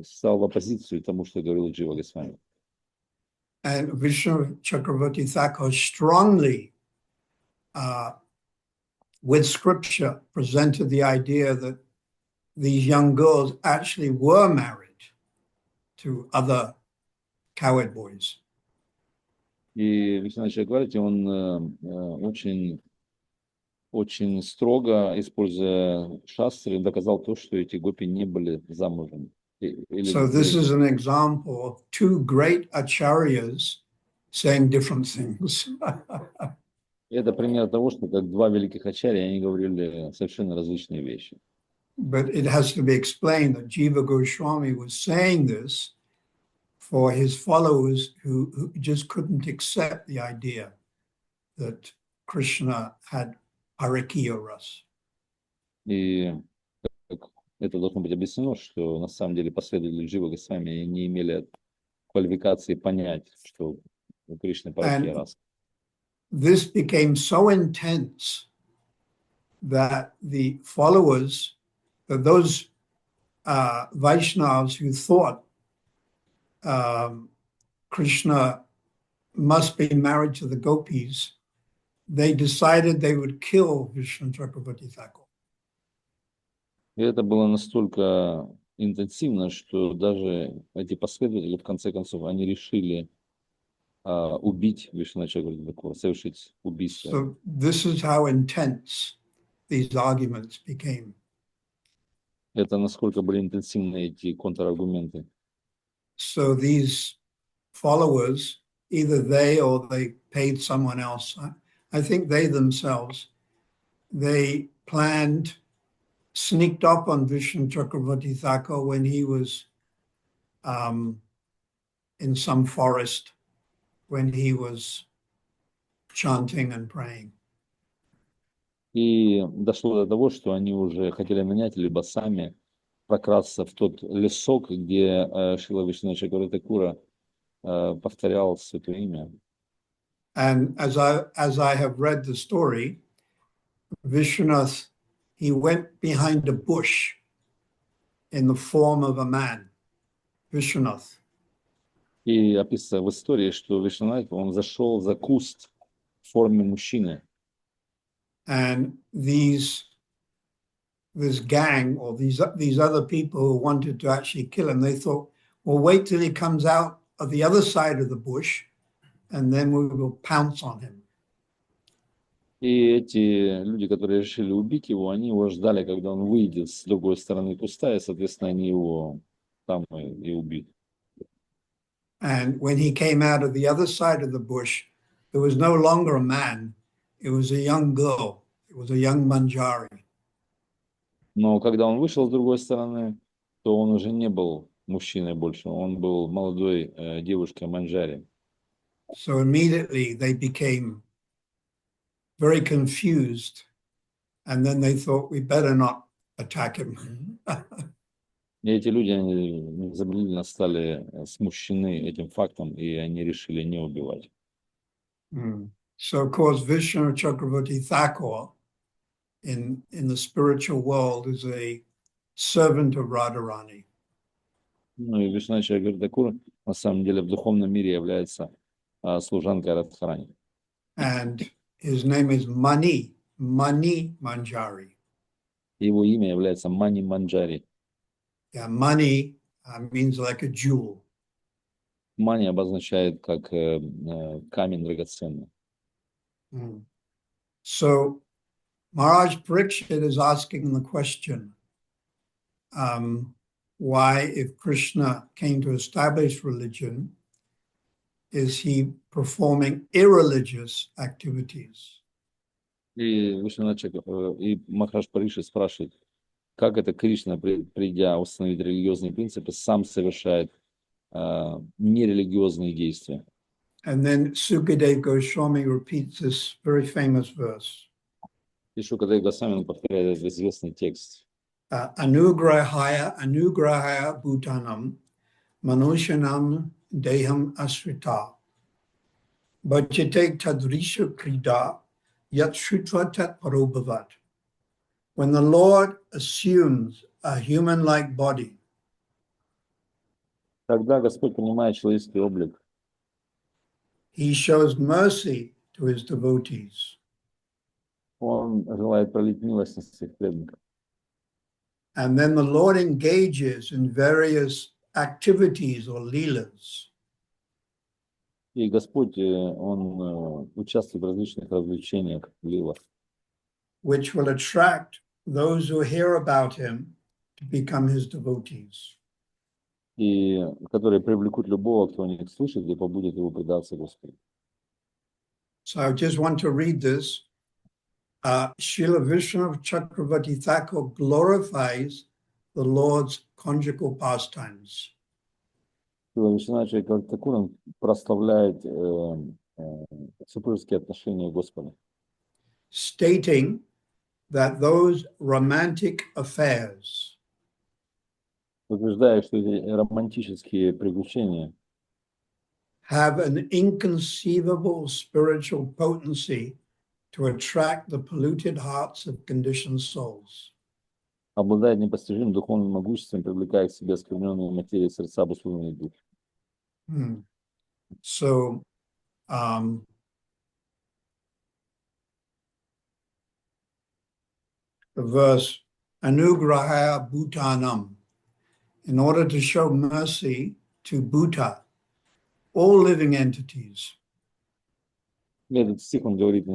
Speaker 1: стал в оппозицию тому, что говорил Джива Госвами.
Speaker 4: And Vishnu Chakravarti Thakur strongly, with scripture, presented the idea that these young girls actually were married to other cowherd boys.
Speaker 1: И, иначе говорить, он очень строго, используя шастры, доказал то, что эти гопи не были замужем.
Speaker 4: So this is an example of two great acharyas saying different things.
Speaker 1: Это пример того, что как два великих ачарья, они говорили совершенно различные вещи.
Speaker 4: But it has to be explained that Jiva Goswami was saying this for his followers who just couldn't accept the idea that Krishna had Parakiya ras.
Speaker 1: И это должно быть объяснено, что на самом деле последователи Дживы Госвами не имели квалификации понять, что у Кришны Партхи
Speaker 4: And
Speaker 1: раса.
Speaker 4: this became so intense that the followers, that those Vaishnavas who thought Krishna must be married to the gopis, they decided they would kill Vishnu Chakravarti Thakur.
Speaker 1: И это было настолько интенсивно, что даже эти последователи, в конце концов, они решили убить Вишну Чакраварти Тхакура, совершить убийство.
Speaker 4: So this is how intense these arguments became.
Speaker 1: Это насколько были интенсивны эти контраргументы.
Speaker 4: So these followers, either they or they paid someone else, I think they themselves, they planned, sneaked up on Vishnu Chakravarti Thakur when he was in some forest, when he was chanting and praying.
Speaker 1: И дошло до того, что они уже хотели нанять, либо сами прокрасться в тот лесок, где Шрила Вишну Чакраварти Тхакура повторял святое имя.
Speaker 4: And as I have read the story, Vishwanath, he went behind a bush in the form of a man, Vishwanath.
Speaker 1: И описано в истории, что Вишнунат, он зашел за куст в форме мужчины.
Speaker 4: And this gang or these other people who wanted to actually kill him, they thought, well, wait till he comes out of the other side of the bush, and then we will pounce on him.
Speaker 1: И эти люди, которые решили убить его, они его ждали, когда он выйдет с другой стороны куста, и, соответственно, они его там и убьют.
Speaker 4: And when he came out of the other side of the bush, there was no longer a man, it was a young girl, it was a young Manjari.
Speaker 1: Но когда он вышел с другой стороны, то он уже не был мужчиной больше, он был молодой девушкой Манджари.
Speaker 4: So immediately they became very confused, and then they thought we better not attack him.
Speaker 1: И эти люди, они незамедлительно стали смущены этим фактом, и они решили не убивать.
Speaker 4: So of course Vishnu Chakravarti Thakur in the spiritual world is a servant of Radharani.
Speaker 1: Ну и Вишну Чакраварти Тхакур на самом деле в духовном мире является служанкой Радхарани.
Speaker 4: And his name is Mani Manjari.
Speaker 1: Его имя является Мани Манджари.
Speaker 4: Yeah, Mani means like a jewel.
Speaker 1: Мани обозначает как камень драгоценный.
Speaker 4: So Maharaj Parikshit is asking the question, why, if Krishna came to establish religion, is he performing irreligious activities?
Speaker 1: И Махарадж Парикшит спрашивает, как это Кришна, придя установить религиозные принципы, сам совершает нерелигиозные действия.
Speaker 4: And then Sukadeva Goswami repeats this very famous verse.
Speaker 1: И Шукадев Госвами повторяет этот известный текст.
Speaker 4: Anugrahaya bhutanam manushanam deham asrita bhajate tadrisha krida yat shrutva tat parobhavat. When the Lord assumes a human-like body,
Speaker 1: Когда Господь принимает человеческий облик,
Speaker 4: he shows mercy to his devotees.
Speaker 1: Он желает пролить милость на своих преданных.
Speaker 4: And then the Lord engages in various activities or leelas.
Speaker 1: И Господь, Он участвует в различных развлечениях, лилах,
Speaker 4: which will attract those who hear about him to become his devotees.
Speaker 1: и которые привлекут любого, кто о них слышит, и побудет его предаться Господу.
Speaker 4: So I just want to read this. Srila Vishnu Chakravarti Thakur glorifies the Lord's conjugal pastimes.
Speaker 1: Вишну Чакраварти Тхакур прославляет супружеские отношения Господа,
Speaker 4: Stating that those romantic affairs
Speaker 1: утверждая, что эти романтические приключения
Speaker 4: have an inconceivable spiritual potency to attract the polluted hearts of conditioned souls.
Speaker 1: обладают непостижимым духовным могуществом, привлекая к себе оскверненные материи сердца обусловленных дух.
Speaker 4: So, the verse Anugrahaya Bhutanam, in order to show mercy to Bhuta, all living entities.
Speaker 1: Этот стих, он говорит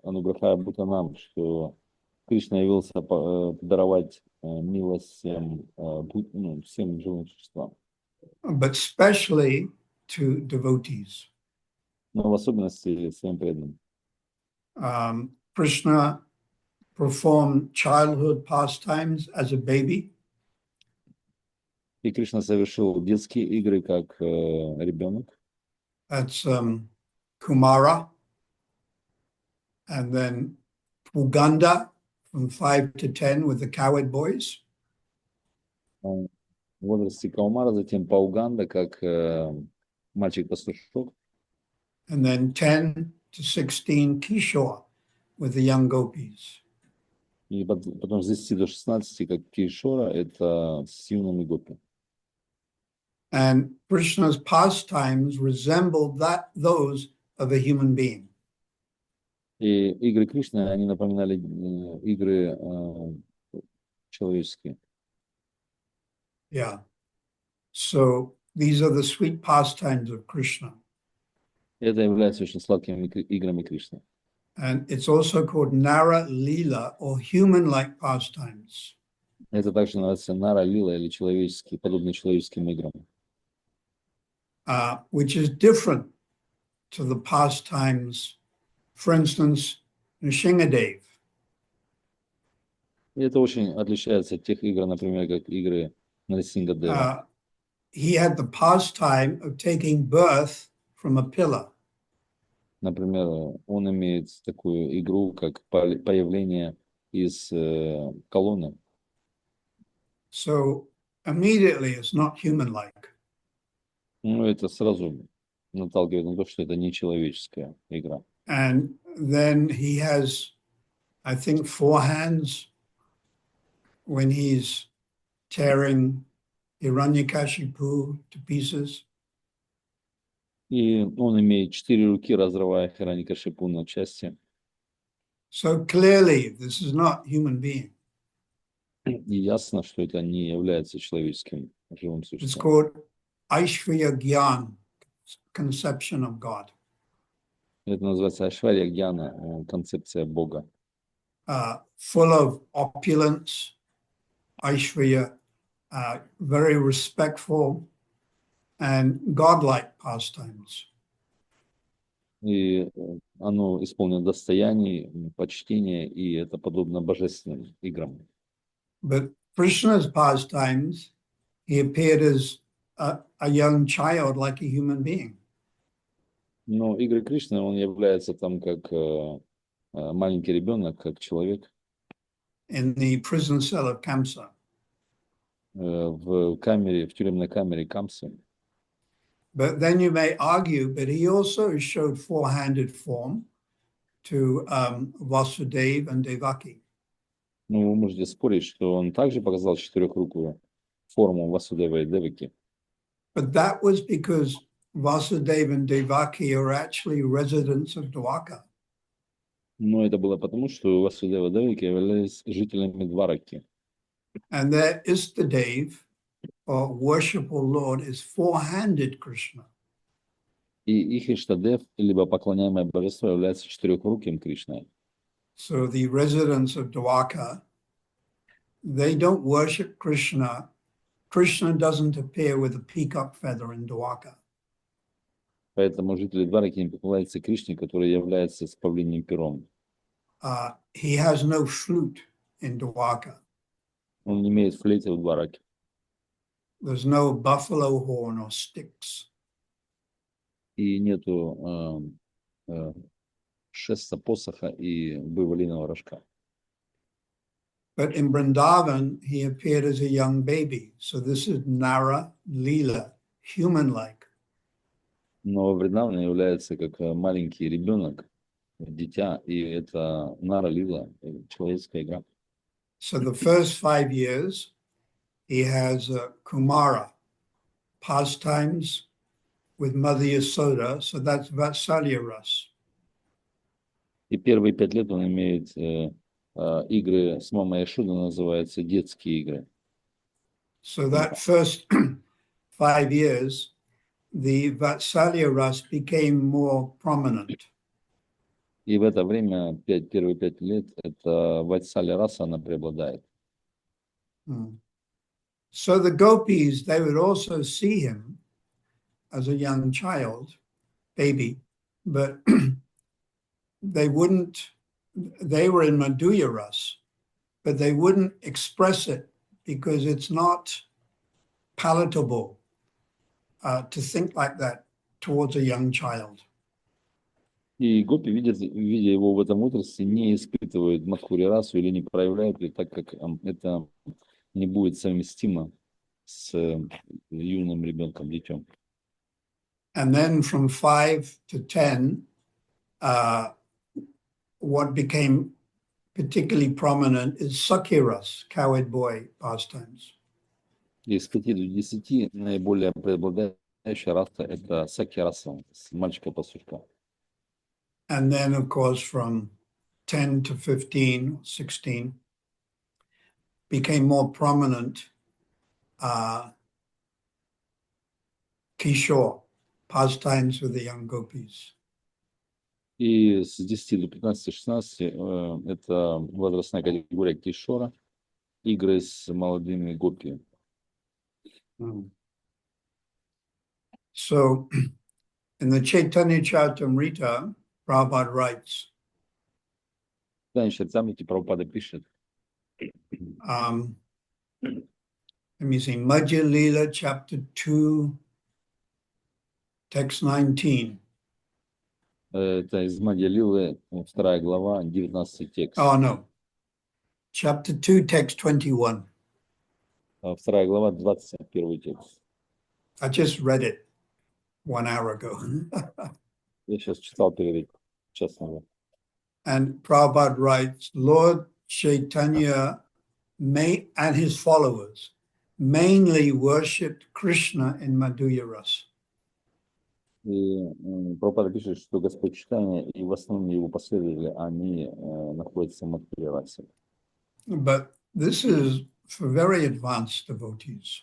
Speaker 1: Ануграхая Бхутанам, что Кришна явился даровать милость всем, всем живым существам.
Speaker 4: But especially to devotees.
Speaker 1: Но в особенности своим преданным.
Speaker 4: Krishna performed childhood pastimes as a baby.
Speaker 1: И Кришна совершил детские игры как ребенок.
Speaker 4: That's Kumara. And then Puganda from 5 to 10 with the coward boys.
Speaker 1: В возрасте Каумара, затем Пауганда, как мальчик-пастушок.
Speaker 4: And then 10 to 16 Kishore with the young gopis.
Speaker 1: И потом с 10 до 16, как Кишора, это с юными гопи.
Speaker 4: And Krishna's pastimes resembled those of a human being.
Speaker 1: И игры Кришны, они напоминали игры человеческие.
Speaker 4: Yeah. So these are the sweet pastimes of Krishna.
Speaker 1: Это является очень сладкими играми Кришны.
Speaker 4: And it's also called Nara Lila, or human-like pastimes.
Speaker 1: Это также называется Нара Лила, или человеческие, подобные человеческим играм.
Speaker 4: Which is different to the pastimes, for instance, Nrsingadev.
Speaker 1: И это очень отличается от тех игр, например, как игры Нарисингадева.
Speaker 4: He had the pastime of taking birth from a pillar.
Speaker 1: Например, он имеет такую игру, как появление из колонны.
Speaker 4: So immediately it's not human-like.
Speaker 1: Ну, это сразу наталкивает на то, что это не человеческая игра.
Speaker 4: And then he has, I think, 4 hands when he's tearing Hiranyakashipu to pieces.
Speaker 1: И он имеет 4 руки, разрывая Хираникашипу на части.
Speaker 4: So clearly this is not human being.
Speaker 1: И ясно, что это не является человеческим живым
Speaker 4: It's
Speaker 1: существом.
Speaker 4: called Aishvarya Gyan, conception of God.
Speaker 1: Это называется Айшварья Гьяна, концепция Бога.
Speaker 4: Full of opulence, Aishvarya, very respectful and godlike pastimes.
Speaker 1: И оно исполнено достояний, почтения, и это подобно божественным играм.
Speaker 4: But Krishna's pastimes, he appeared as a young child, like a human being.
Speaker 1: Но игры Кришны, он является там как маленький ребенок, как человек.
Speaker 4: In the prison cell of Kamsa.
Speaker 1: В камере, в тюремной камере Камсы.
Speaker 4: But then you may argue, but he also showed 4-handed form to Vasudeva and Devaki.
Speaker 1: Ну, вы можете спорить, что он также показал четырехрукую форму Васудева и Деваки.
Speaker 4: But that was because Vasudeva and Devaki are actually residents of Dwarka.
Speaker 1: Но это было потому, что Васудева и Деваки являлись жителями Двараки.
Speaker 4: And their Istadev, or worshipful Lord, is 4-handed Krishna.
Speaker 1: И их Иштадев, либо поклоняемое божество, является четырехруким Кришной.
Speaker 4: So the residents of Dwarka, they don't worship Krishna. Krishna doesn't appear with a peacock feather in Dwarka.
Speaker 1: Поэтому жители Двараки не поклоняются Кришне, который является с павлиним пером.
Speaker 4: He has no flute in Dwarka.
Speaker 1: Он не имеет флейты в Двараке.
Speaker 4: There's no buffalo horn or sticks.
Speaker 1: И нету шеста посоха и буйволиного рожка.
Speaker 4: But in Vrindavan, he appeared as a young baby. So this is Nara Lila, human-like.
Speaker 1: Но Вриндаван является как маленький ребенок, дитя, и это Нара Лила, человеческая игра.
Speaker 4: So the first 5 years, he has Kumara, pastimes with Mother Yasoda. So that's Vatsalya Ras.
Speaker 1: И первые 5 лет он имеет игры с мамой Яшодой, называются детские игры.
Speaker 4: So that first 5 years, the Vatsalya Ras became more prominent.
Speaker 1: И в это время, первые 5 лет, это Ватсалия раса, она преобладает.
Speaker 4: So the gopis, they would also see him as a young child, baby, but they were in Madhurya Ras, but they wouldn't express it because it's not palatable to think like that towards a young child.
Speaker 1: И гопи, видя его в этом возрасте, не испытывают мадхури расу или не проявляют ее, так как это не будет совместимо с юным ребенком, детем.
Speaker 4: And then from 5 to 10, what became particularly prominent is Sakhiras, cowherd boy pastimes.
Speaker 1: И с 5 до 10 наиболее преобладающая раса – это саки раса, мальчика-пастушка.
Speaker 4: And then, of course, from 10 to 15, 16, became more prominent Kishore, pastimes with the young gopis.
Speaker 1: И с 10 до 15-16 это возрастная категория кишора, игры с молодыми гопи.
Speaker 4: So, in the Chaitanya Charitamrita, Prabhupada writes,
Speaker 1: Прабхупада пишет,
Speaker 4: let me see, Madhya Lila, chapter 2, text 19.
Speaker 1: это из Мадья Лилы, 2 глава, 19 текст.
Speaker 4: Oh, no. Chapter 2, text 21.
Speaker 1: 2 глава, 21 текст.
Speaker 4: I just read it 1 hour ago.
Speaker 1: Я сейчас читал перед часом.
Speaker 4: And Prabhupada writes, Lord Chaitanya and his followers mainly worshipped Krishna in Madhurya Ras.
Speaker 1: И Прабхупада пишет, что Господь Чайтанья и в основном его последователи, они находятся в Мадхури расе.
Speaker 4: But this is for very advanced devotees.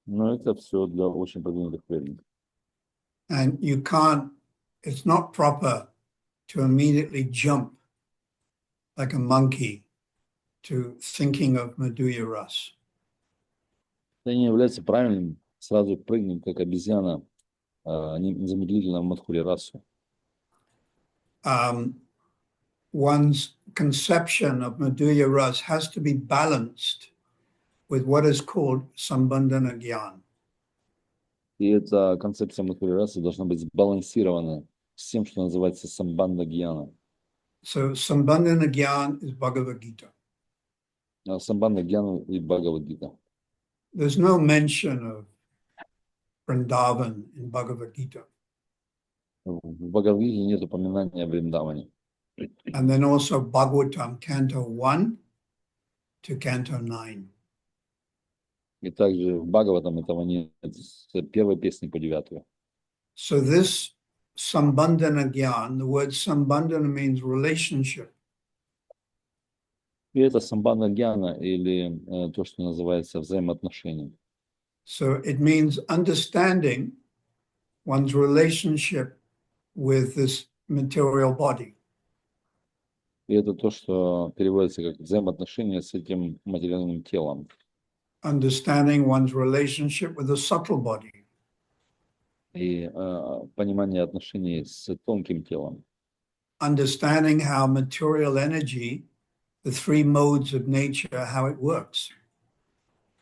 Speaker 1: Но это все для очень продвинутых преданных.
Speaker 4: And you can't, it's not proper to immediately jump like a monkey to thinking of Madhurya Ras.
Speaker 1: Это не является правильным сразу прыгнуть, как обезьяна, незамедлительно в Мадхури расу.
Speaker 4: One's conception of Madhurya Ras has to be balanced with what is called Sambandhana Gyan.
Speaker 1: И эта концепция Мадхури расы должна быть сбалансирована с тем, что называется самбандха гьяна.
Speaker 4: So Sambandhana Gyan is Bhagavad Gita.
Speaker 1: Самбандха гьяна и Бхагавад-гита.
Speaker 4: There's no mention of Vrindavan in Bhagavad Gita.
Speaker 1: В Бхагавад-гите нет упоминания о Вриндаване.
Speaker 4: And then also Bhagavatam, Canto 1 to Canto 9.
Speaker 1: И также в Бхагаватам этого нет, с первой песни по 9.
Speaker 4: So this Sambandhana Gyan, the word Sambandhana means relationship.
Speaker 1: И это самбандха гьяна, или то, что называется взаимоотношения.
Speaker 4: So it means understanding one's relationship with this material body.
Speaker 1: И это то, что переводится как взаимоотношения с этим материальным телом.
Speaker 4: Understanding one's relationship with the subtle body.
Speaker 1: И понимание отношений с тонким телом.
Speaker 4: Understanding how material energy, the 3 modes of nature, how it works.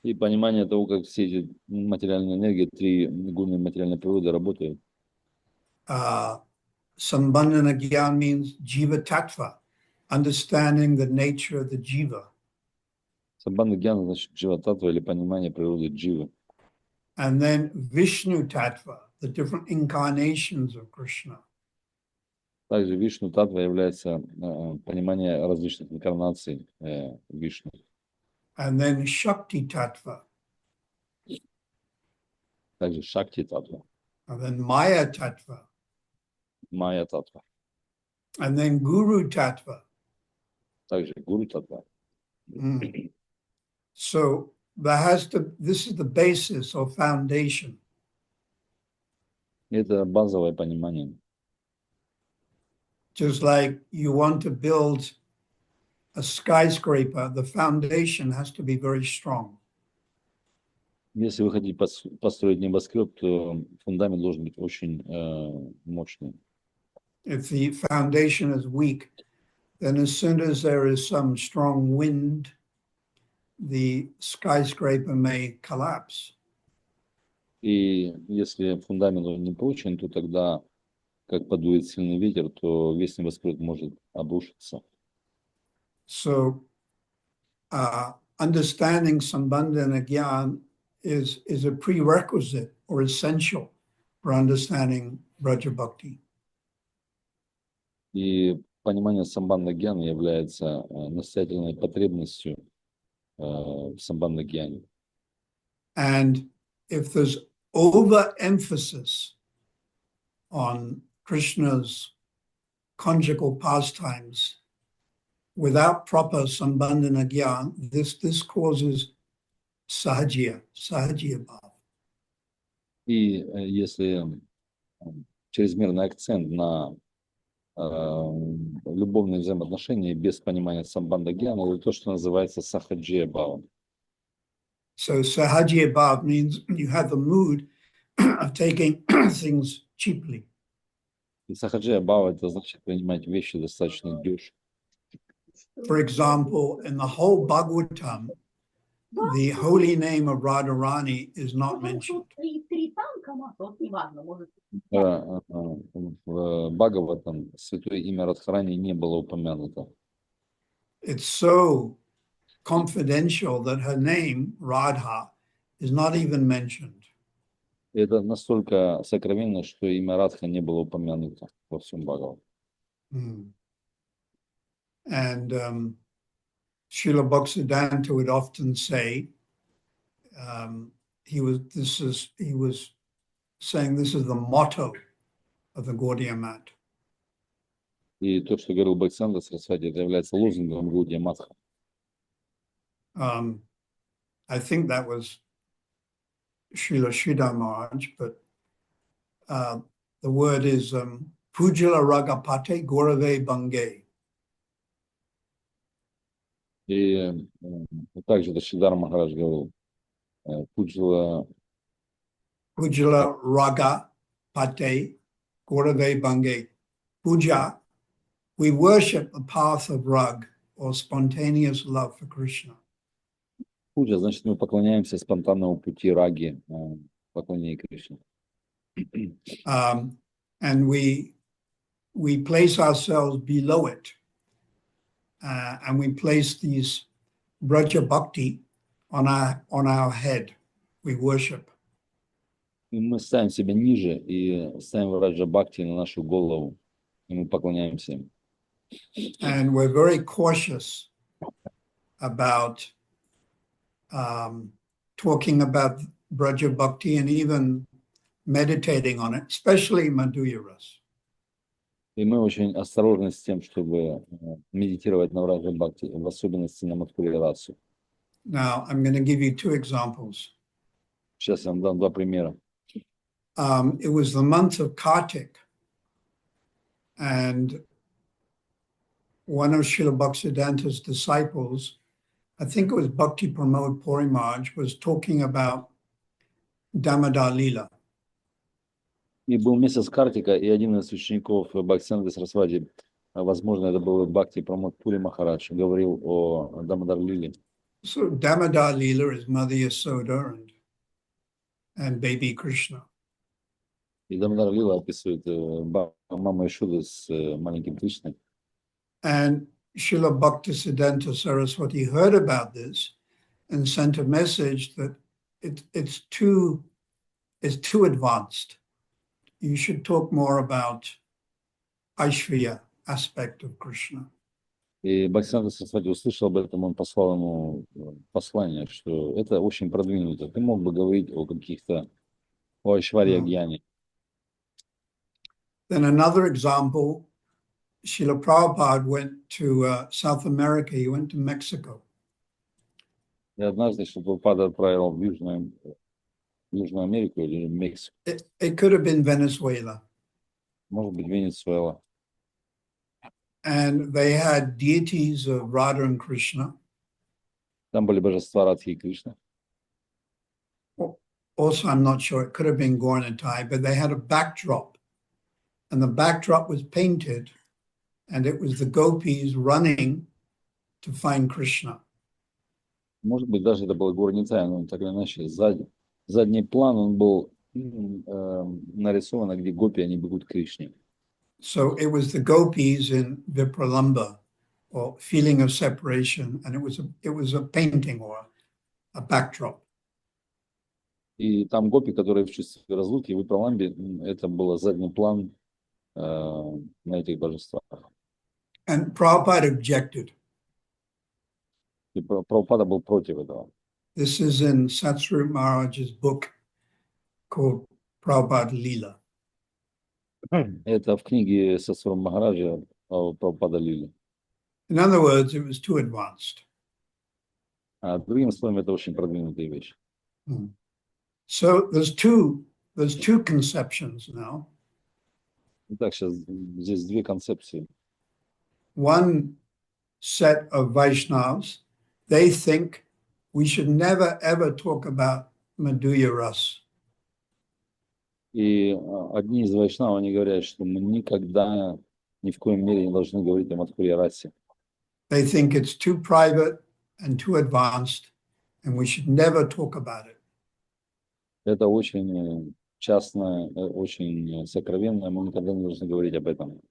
Speaker 1: И понимание того, как все эти материальные энергии, 3 гуны материальной природы работают.
Speaker 4: Sambandhana Gyan means Jiva Tattva, understanding the nature of the Jiva.
Speaker 1: Самбандха гьяна значит джива татва или понимание природы дживы.
Speaker 4: And then Vishnu Tattva, the different incarnations of Krishna.
Speaker 1: Также Вишну татва является понимание различных инкарнаций Вишну.
Speaker 4: And then Shakti Tattva,
Speaker 1: Также Шакти татва,
Speaker 4: and then Maya Tattva,
Speaker 1: Майя татва,
Speaker 4: and then Guru Tattva.
Speaker 1: также Гуру татва.
Speaker 4: Mm. So this is the basis or foundation.
Speaker 1: Это базовое понимание.
Speaker 4: Just like you want to build a skyscraper, the foundation has to be very strong.
Speaker 1: Если вы хотите построить небоскреб, то фундамент должен быть очень мощный.
Speaker 4: If the foundation is weak, then as soon as there is some strong wind, the skyscraper may collapse.
Speaker 1: И если фундамент не прочен, то тогда, как подует сильный ветер, то весь небоскреб может обрушиться.
Speaker 4: So, understanding Sambandha and Gyan is a prerequisite or essential for understanding Braja Bhakti.
Speaker 1: И понимание самбандха гьяна является настоятельной потребностью в самбандха гьяне.
Speaker 4: And if there's overemphasis on Krishna's conjugal pastimes without proper Sambandha Gyan, this causes sahajiya bhav.
Speaker 1: И если чрезмерный акцент на любовные взаимоотношения без понимания самбандха гьяна, это то, что называется сахаджия бхавом.
Speaker 4: So sahajiya bhav means you have the mood of taking things cheaply.
Speaker 1: И сахаджия бхава это значит принимать вещи достаточно дешево.
Speaker 4: For example, in the whole Bhagavatam, the holy name of Radharani is not mentioned.
Speaker 1: В Бхагаватам святое имя Радхарани не было упомянуто.
Speaker 4: It's so confidential that her name, Radha, is not even mentioned.
Speaker 1: Это настолько сокровенно, что имя Радха не было упомянуто во всем Бхагаватам.
Speaker 4: And Srila Bhaktisiddhanta would often say, he was saying this is the motto of the Gaudiya Math.
Speaker 1: И то, что говорил Бхактисиданта Сарасвати, это является лозунгом Гаудия Матха.
Speaker 4: I think that was Srila Sridhar Maharaj, but the word is Pujala Ragapate Gorave Bange.
Speaker 1: И также это Шридар Махарадж говорил, Пуджала
Speaker 4: Raga Pate Gorave Bange. Puja, we worship the path of rag or spontaneous love for Krishna.
Speaker 1: Пуджа, значит, мы поклоняемся спонтанному пути раги, поклонения Кришне.
Speaker 4: And we place ourselves below it. And we place these Braja Bhakti on our head. We worship.
Speaker 1: И мы ставим себя ниже и ставим Раджа Бхакти на нашу голову, и мы поклоняемся им.
Speaker 4: And we're very cautious about talking about Braja Bhakti and even meditating on it, especially Madhurya Ras.
Speaker 1: И мы очень осторожны с тем, чтобы медитировать на Раджа Бхакти, в особенности на Мадхурья Расу.
Speaker 4: Now, I'm going to give you two examples.
Speaker 1: Сейчас я вам дам два примера.
Speaker 4: It was the month of Kartik, and one of Srila Bhaktisiddhanta's disciples, I think it was Bhakti Pramod Puri Maharaj, was talking about Damodar Lila.
Speaker 1: И был месяц Картика, и один из учеников Бхактисиданты Сарасвати, возможно, это был Бхакти Прамод Пури Махарадж, говорил о Дамодар Лиле.
Speaker 4: So Damodar Lila is Mother Yasoda and baby Krishna.
Speaker 1: И Дамодар Лила описывает маму Ишуду с маленьким Кришной.
Speaker 4: And Srila Bhaktisiddhanta Saraswati heard about this, and sent a message that it's too advanced. You should talk more about Aishvarya aspect of Krishna.
Speaker 1: И Бхактисиданта Сарасвати услышал об этом, он послал ему послание, что это очень продвинуто. Ты мог бы говорить о каких-то, о Айшварья Гьяне.
Speaker 4: Then another example, Srila Prabhupada went to South America, he went to Mexico.
Speaker 1: И однажды Прабхупада отправил в Южную Америку или Мексику,
Speaker 4: It could have been Venezuela.
Speaker 1: может быть, Венесуэла.
Speaker 4: And they had deities of Radha and Krishna.
Speaker 1: Там были божества Радхи и Кришны.
Speaker 4: Also, I'm not sure, it could have been Gauranatai, but they had a backdrop. And the backdrop was painted, and it was the gopis running to find Krishna.
Speaker 1: Может быть, даже это было Гурнитай, но так или иначе, задний план, он был нарисован, где гопи, они бегут к Кришне.
Speaker 4: So it was the gopis in Vipralamba, or feeling of separation, and it was a painting or a backdrop.
Speaker 1: И там гопи, которые в чувстве разлуки, в Випраламбе, это был задний план на этих божествах.
Speaker 4: And Prabhupada objected.
Speaker 1: И Прабхупада был против этого.
Speaker 4: This is in Satsvarup Maharaj's book called Prabhupada Lila.
Speaker 1: Это в книге Сасвару Махараджа о Прабхупада Лиле.
Speaker 4: In other words, it was too advanced.
Speaker 1: А другим словом, это очень продвинутая вещь.
Speaker 4: So there's two conceptions now.
Speaker 1: Итак, сейчас здесь две концепции.
Speaker 4: One set of Vaishnavas, they think we should never ever talk about Madhurya Ras.
Speaker 1: И одни из вайшнавов, они говорят, что мы никогда, ни в коем мере не должны говорить о Мадхурья Расе.
Speaker 4: They think it's too private and too advanced, and we should never talk about it.
Speaker 1: Это очень частное, очень сокровенное, мы никогда не должны говорить об этом.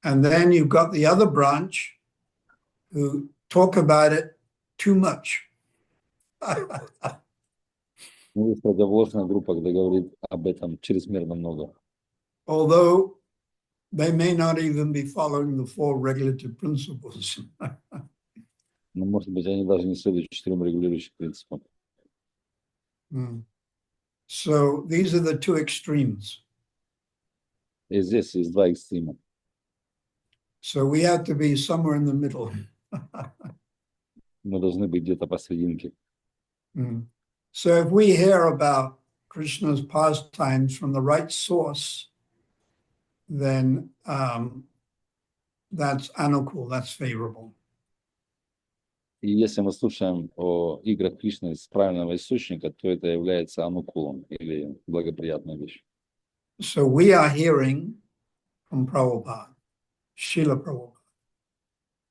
Speaker 4: And then you've got the other branch who talk about it too much.
Speaker 1: Ну, есть противоположная группа, когда говорит об этом чрезмерно много.
Speaker 4: Although they may not even be following the four regulative principles.
Speaker 1: Но, может быть, они даже не следуют 4 регулирующим принципам.
Speaker 4: So these are the two extremes.
Speaker 1: И здесь есть два экстрима.
Speaker 4: So we have to be somewhere in the middle.
Speaker 1: Мы должны быть где-то посерединке.
Speaker 4: So if we hear about Krishna's pastimes from the right source, then that's anukul, that's favorable.
Speaker 1: И если мы слушаем о играх Кришны с правильного источника, то это является анукулом или благоприятной вещью.
Speaker 4: So we are hearing from Prabhupada, Srila Prabhupada.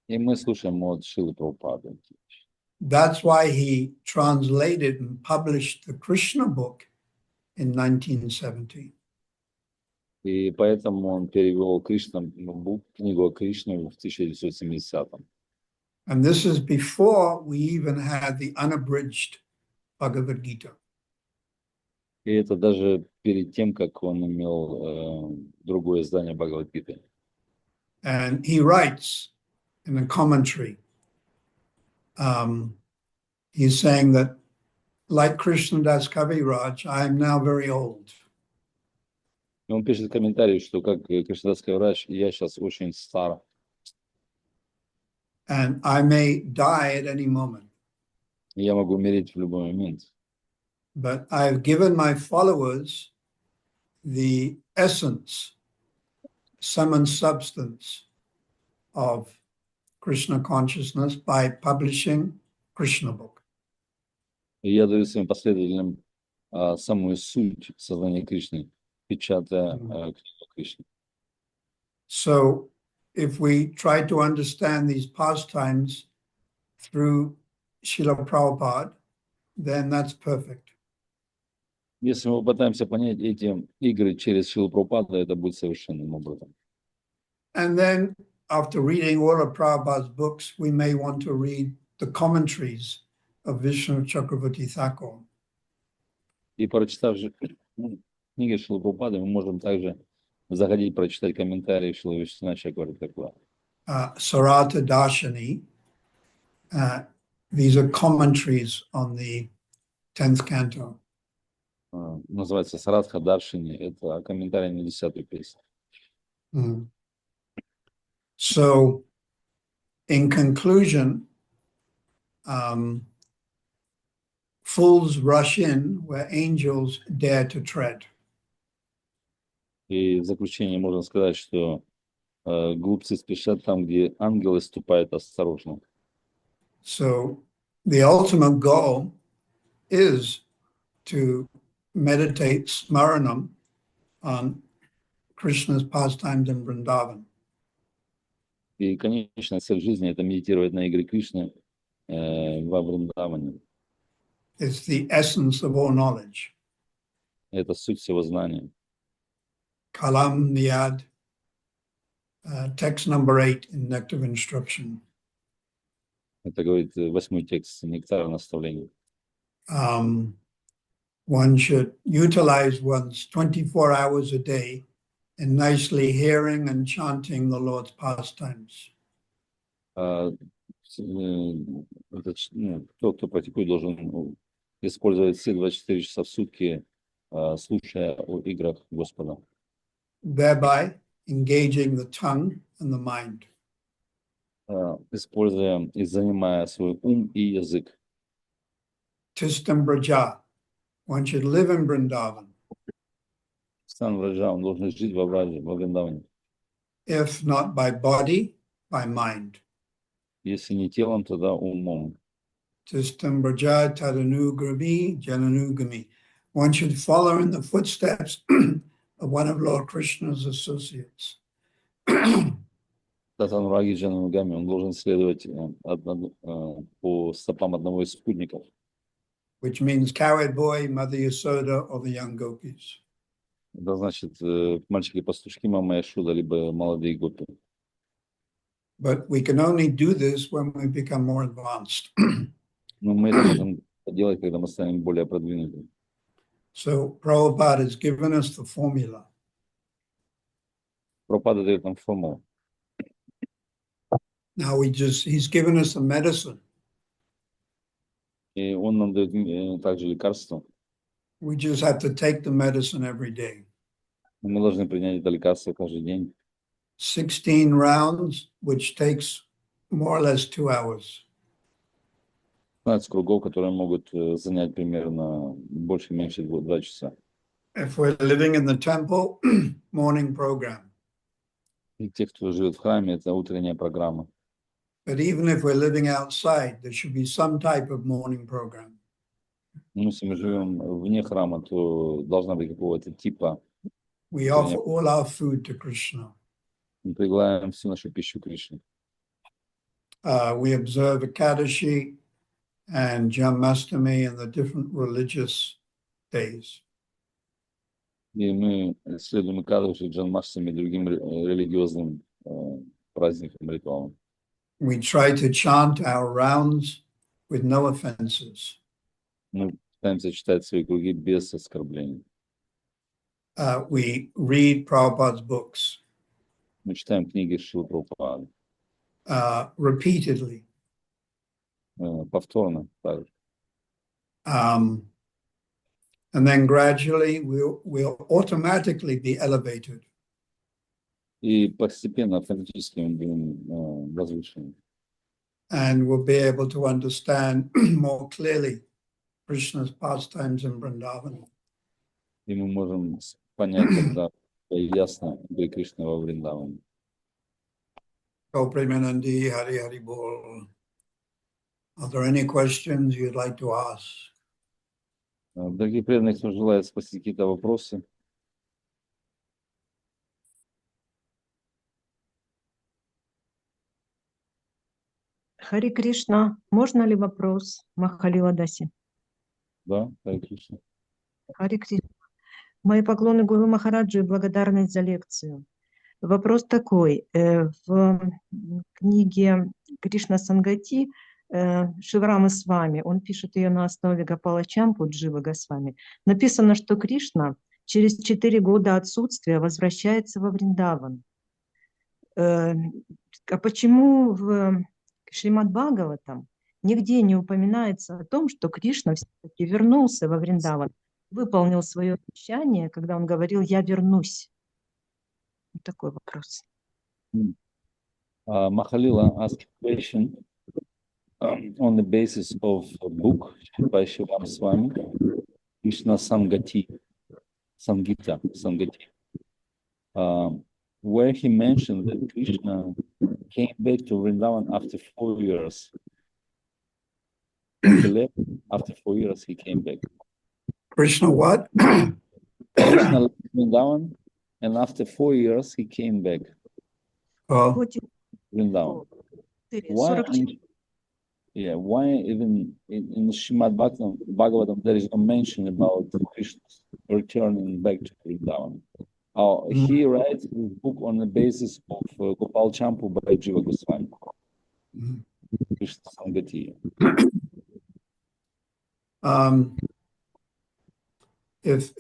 Speaker 1: И мы слушаем от Шилы Прабхупады.
Speaker 4: That's why he translated and published the Krishna book in 1970.
Speaker 1: И поэтому он перевел книгу о Кришне в 1970-м.
Speaker 4: And this is before we even had the unabridged Bhagavad Gita.
Speaker 1: И это даже перед тем, как он имел другое издание Бхагавад-гиты.
Speaker 4: And he writes in a commentary, he's saying that, like Krishnadas Kaviraj, I am now very old.
Speaker 1: И он пишет в комментарии, что как Кришнадас Кавирадж, я сейчас очень стар.
Speaker 4: And I may die at any moment.
Speaker 1: И я могу умереть в любой момент.
Speaker 4: But I've given my followers the essence, sum and substance of Krishna consciousness by publishing Krishna book.
Speaker 1: И я даю своим последователям самую суть сознания Кришны, печатая книгу Кришны.
Speaker 4: So if we try to understand these pastimes through Srila Prabhupada, then that's perfect.
Speaker 1: Если мы попытаемся понять эти игры через Шилу Прабхупаду, это будет совершенным образом.
Speaker 4: And then after reading all of Prabhupada's books, we may want to read the commentaries of Vishnu Chakravarti Thakur.
Speaker 1: И прочитав же книги Шрилы Прабхупады, мы можем также заходить, прочитать комментарии Шрилы Вишванатха Чакраварти Тхакура.
Speaker 4: Saratta Darshani. These are commentaries on the 10th canto.
Speaker 1: Называется Саратха Даршини. Это комментарий на 10-ю песню.
Speaker 4: So, in conclusion, fools rush in where angels dare to tread.
Speaker 1: И в заключение можно сказать, что глупцы спешат там, где ангелы ступают осторожно.
Speaker 4: So, the ultimate goal is to meditate smaranam on Krishna's pastimes in Vrindavan.
Speaker 1: И конечная цель жизни – это медитировать на игры Кришны во Вриндаване.
Speaker 4: It's the essence of all knowledge.
Speaker 1: Это суть всего знания.
Speaker 4: Kalam Niyad, text number 8 in Nectar of Instruction.
Speaker 1: Это говорит 8-й текст «Нектар наставлений».
Speaker 4: One should utilize one's 24 hours a day in nicely hearing and chanting the Lord's pastimes.
Speaker 1: Тот, кто практикует, должен использовать все 24 часа в сутки, слушая о играх Господа.
Speaker 4: Thereby engaging the tongue and the mind.
Speaker 1: Используя и занимая свой ум и язык.
Speaker 4: Tistam Braja. One should live in Vrindavan.
Speaker 1: Стан Враджа, он должен жить во Вриндаване.
Speaker 4: If not by body, by mind.
Speaker 1: Если не телом, тогда умом.
Speaker 4: Tistam Braja Tadanugami Jananugami. One should follow in the footsteps of one of Lord Krishna's associates.
Speaker 1: Татанураги Джананугами, он должен следовать по стопам одного из спутников.
Speaker 4: Which means cowherd boy, Mother Yasoda, or the young gopis.
Speaker 1: Это значит мальчики-пастушки, мама Яшуда, либо молодые гопи.
Speaker 4: But we can only do this when we become more advanced.
Speaker 1: Но мы это можем делать, когда мы станем более продвинутыми.
Speaker 4: So Prabhupada has given us the formula.
Speaker 1: Прабхупада дает нам формулу.
Speaker 4: Now he's given us a medicine.
Speaker 1: И он нам дает также лекарство.
Speaker 4: We just have to take the medicine every day.
Speaker 1: Мы должны принять это лекарство каждый день.
Speaker 4: 16 rounds, which takes more or less 2 hours.
Speaker 1: 15 кругов, которые могут занять примерно больше-меньше 2 часа.
Speaker 4: If we're living in the temple, morning program.
Speaker 1: И те, кто живет в храме, это утренняя программа.
Speaker 4: But even if we're living outside, there should be some type of morning program.
Speaker 1: Ну, если мы живем вне храма, то должна быть какого-то типа.
Speaker 4: We offer all our food to Krishna.
Speaker 1: Мы предлагаем всю нашу пищу Кришне.
Speaker 4: We observe Ekadashi and Janmashtami and the different religious days.
Speaker 1: И мы следуем Экадаши, Джанмаштами и другим религиозным праздникам, ритуалам.
Speaker 4: We try to chant our rounds with no offenses.
Speaker 1: Мы пытаемся читать свои круги без оскорблений.
Speaker 4: We read Prabhupada's books
Speaker 1: Мы читаем книги Шрилы Прабхупады
Speaker 4: repeatedly.
Speaker 1: Повторно также.
Speaker 4: And then gradually we'll automatically be elevated.
Speaker 1: И постепенно, автоматически мы будем возвышены.
Speaker 4: And we'll be able to understand more clearly Krishna's pastimes in Vrindavan.
Speaker 1: И мы можем понять тогда ясно игры Кришны во Вриндаване.
Speaker 4: Go Premanandi, Hari Hari Bol. Are there any questions you'd like to ask?
Speaker 1: Дорогие преданные, кто желает спросить какие-то вопросы?
Speaker 5: Хари Кришна, можно ли вопрос Махалила Даси?
Speaker 1: Да, Хари Кришна.
Speaker 5: Хари Кришна. Мои поклоны Гуру Махараджу и благодарность за лекцию. Вопрос такой. В книге Кришна Сангати Шиврамы с вами, он пишет ее на основе Гопала Чампу Дживы Госвами. Написано, что Кришна через 4 года отсутствия возвращается во Вриндаван. А почему в Шримад Бхагаватам нигде не упоминается о том, что Кришна все-таки вернулся во Вриндаван, выполнил свое обещание, когда он говорил «я вернусь»? Вот такой вопрос.
Speaker 1: Махалила asked a question on the basis of a book by Shivam Swami, Krishna Sangati, Sangati, where he mentioned that Krishna came back to Vrindavan after 4 years. He left after 4 years. He came back.
Speaker 4: Krishna what?
Speaker 1: Krishna left Vrindavan, and after 4 years he came back.
Speaker 4: Oh,
Speaker 1: Vrindavan. Why? Why even in Srimad Bhagavatam there is no mention about Krishna returning back to Vrindavan? He writes his book on the basis of Gopal Champu by Jiva Goswami. Krishna Sangati.
Speaker 4: If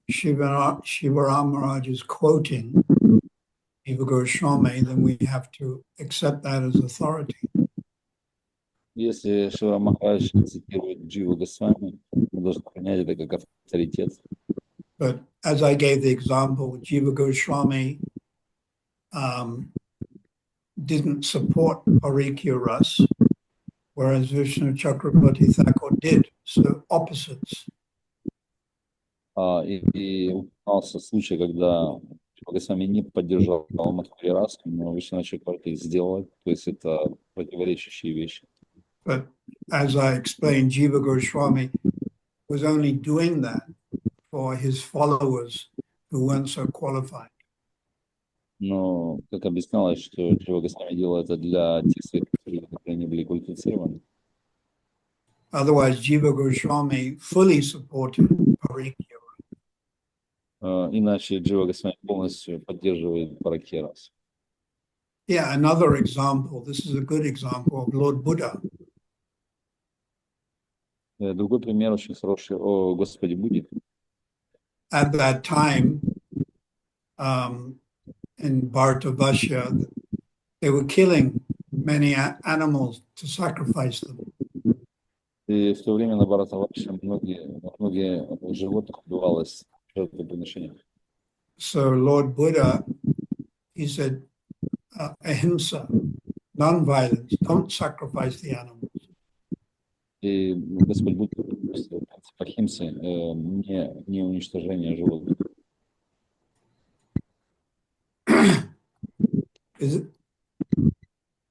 Speaker 4: Shivaram Maharaj is quoting Jiva Goswami, then we have to accept that as authority.
Speaker 1: Если Шива Махарадж цитирует Дживу Госвами, мы должны принять это как авторитет.
Speaker 4: But as I gave the example, Jiva Goswami didn't support Parikya Ras, whereas Vishnu Chakrabarti Thakur did. So opposites.
Speaker 1: И упоминался случай, когда Джива Госвами не поддержал Мадхурья Расу, но Вишну Чакраварти сделал, то есть это противоречащие вещи.
Speaker 4: But as I explained, Jiva Goswami was only doing that for his followers who weren't so qualified.
Speaker 1: Но, как объяснялось, что Джива Госвами делал это для тех своих последователей, которые не были квалифицированы.
Speaker 4: Otherwise, Jiva Goswami fully supported Parikya.
Speaker 1: Иначе Джива Госвами полностью поддерживает Паракья Расу.
Speaker 4: Yeah, another example. This is a good example of Lord Buddha.
Speaker 1: Другой пример очень хороший о Господе Будде.
Speaker 4: At that time, in Bharatavarsha, they were killing many animals to sacrifice them.
Speaker 1: И в то время на Бхаратаварше многие животных убивалось в жертвоприношениях.
Speaker 4: So Lord Buddha, he said, ahimsa, non-violence, don't sacrifice the animals.
Speaker 1: И Господь Будда принцип ахимсы, не уничтожение животных.
Speaker 4: Is it,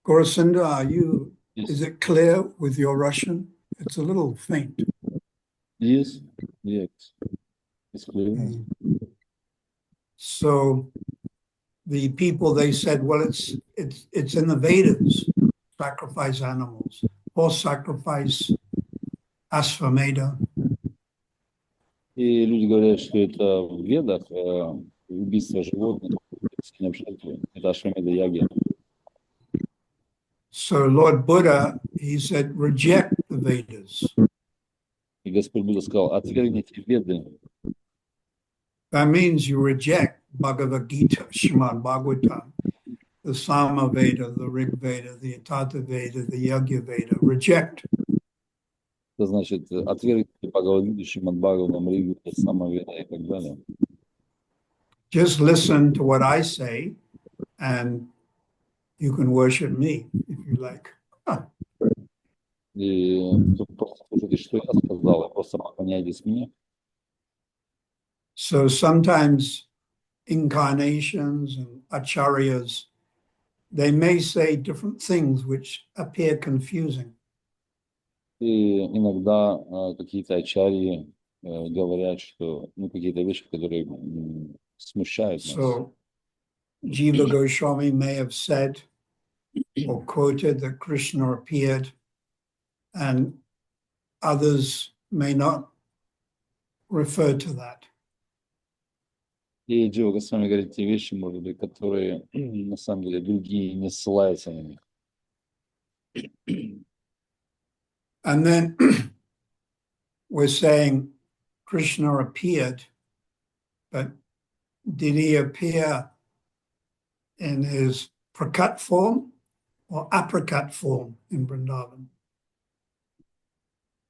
Speaker 4: Gaurasinda, is it clear with your Russian? It's a little faint.
Speaker 1: Yes, it's clear.
Speaker 4: So the people, they said, well, it's in the Vedas, sacrifice animals, or sacrifice Ashvamedha.
Speaker 1: И люди говорят, что это в Ведах убийство животных, это Ашвамеда Яги.
Speaker 4: So Lord Buddha, he said, reject the Vedas.
Speaker 1: И Господь Будда сказал, отвергните Веды.
Speaker 4: That means you reject Bhagavad Gita, Srimad Bhagavatam, the Sama Veda, the Rig Veda, the Atata Veda, the Yagya Veda. Reject.
Speaker 1: Это значит, отвергните Бхагавад-гиту, Шримад Бхагаватам, Ригу, Самаведа и так далее.
Speaker 4: Just listen to what I say, and you can worship me if you like.
Speaker 1: И просто слушайте, что я сказал, и просто поклоняйтесь мне.
Speaker 4: So sometimes incarnations and acharyas, they may say different things which appear confusing.
Speaker 1: И иногда какие-то ачарьи говорят, что какие-то вещи, которые смущают нас.
Speaker 4: So Jiva Goswami may have said or quoted that Krishna appeared, and others may not refer to that.
Speaker 1: И Джива Госвами говорит те вещи, может быть, которые на самом деле другие не ссылаются на них.
Speaker 4: And then we're saying Krishna appeared, but did he appear in his prakat form or aprakat form in Vrindavan?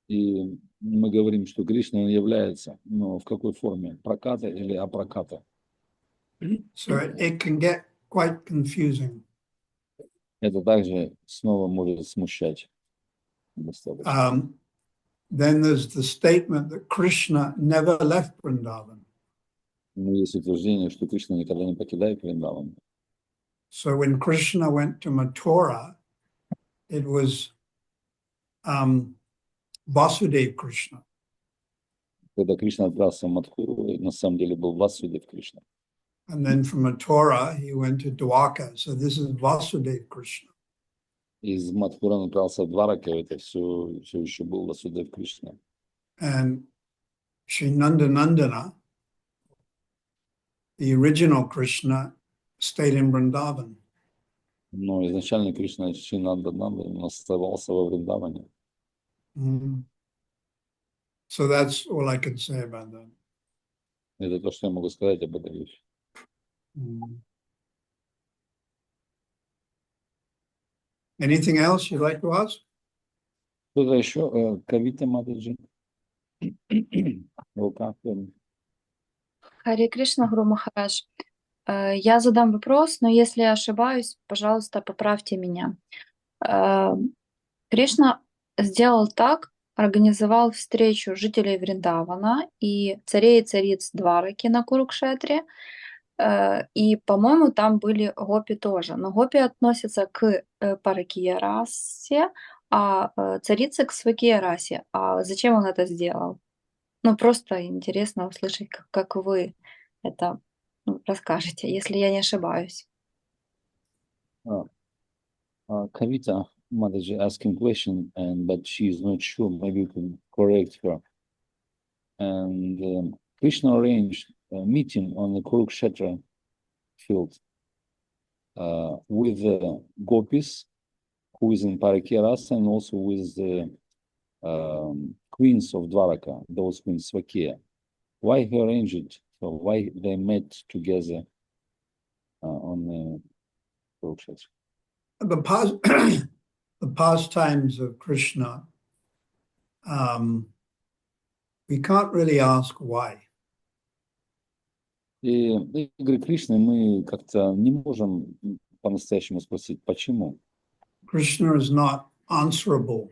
Speaker 1: И мы говорим, что Кришна он является, но в какой форме? Праката или апраката?
Speaker 4: So it can get quite confusing.
Speaker 1: Это также снова может смущать достаточно.
Speaker 4: Then there's the statement that Krishna never left Vrindavan.
Speaker 1: Но есть утверждение, что Кришна никогда не покидает Вриндаван.
Speaker 4: So when Krishna went to Mathura, it was Vasudeva Krishna.
Speaker 1: Когда Кришна отправился в Мадхуру, на самом деле был Васудев Кришна.
Speaker 4: And then from Mathura, he went to Dwarka. So this is Vasudeva Krishna.
Speaker 1: Из Мадхура он отправился в Дварака, это все еще был Васудев Кришна.
Speaker 4: And Sri Nandana, the original Krishna, stayed in Vrindavan.
Speaker 1: Но изначально Кришна Шинандананда оставался во Вриндаване.
Speaker 4: So that's all I can say about that.
Speaker 1: Это то, что я могу сказать об этой вещи.
Speaker 4: Anything else you'd like to ask?
Speaker 1: Что-то еще? Кавита Матаджи?
Speaker 6: Харе Кришна, Гуру Махарадж. Я задам вопрос, но если я ошибаюсь, пожалуйста, поправьте меня. Кришна сделал так, организовал встречу жителей Вриндавана и царей и цариц Двараки на Курукшетре, и, по-моему, там были гопи тоже. Но гопи относятся к паракия расе, а царицы к свакия расе. А зачем он это сделал? Ну, просто интересно услышать, как вы это расскажете, если я не ошибаюсь.
Speaker 1: Kavita Mataji asking question, but she is not sure. Maybe you can correct her. And Krishna arranged a meeting on the Kurukshetra field with the gopis, who is in Parakya Rasa, and also with the queens of Dwaraka, those queens Swakia. Why he arranged it? So why they met together on the Kurukshetra?
Speaker 4: The pastimes of Krishna, we can't really ask why.
Speaker 1: И игры Кришны мы как-то не можем по-настоящему спросить, почему.
Speaker 4: Krishna is not answerable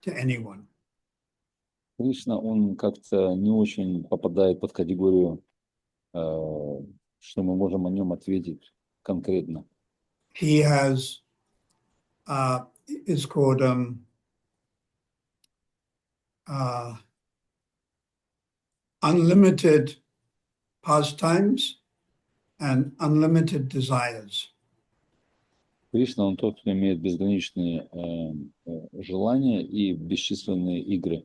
Speaker 4: to anyone.
Speaker 1: Кришна, он как-то не очень попадает под категорию, что мы можем о нем ответить конкретно.
Speaker 4: He has, it's called unlimited pastimes and unlimited desires.
Speaker 1: Кришна, он тот, кто имеет безграничные желания и бесчисленные игры.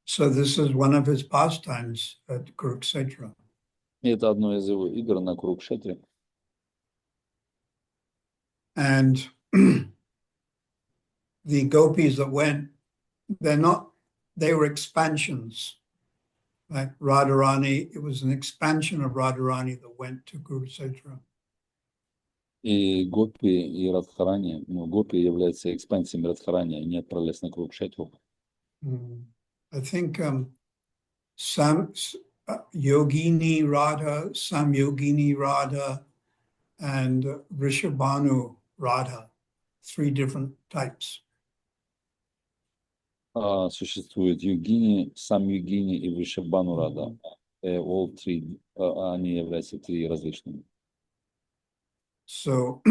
Speaker 4: So this is one of his pastimes at Kurukshetra.
Speaker 1: И это одно из его игр на Курукшетре.
Speaker 4: And the gopis that went, they were expansions. Like Radharani, it was an expansion of Radharani that went to Kurukshetra.
Speaker 1: И Гопи, и Радхарани, Гопи является экспансией Радхарани, они отправились на Курукшетру.
Speaker 4: I think some Yogini Radha, some Yogini Radha, and Rishabhanu Radha, 3 different types.
Speaker 1: Существует Йогини, сам Йогини и Вришабхану Рада. All 3, они являются 3 различными.
Speaker 4: So,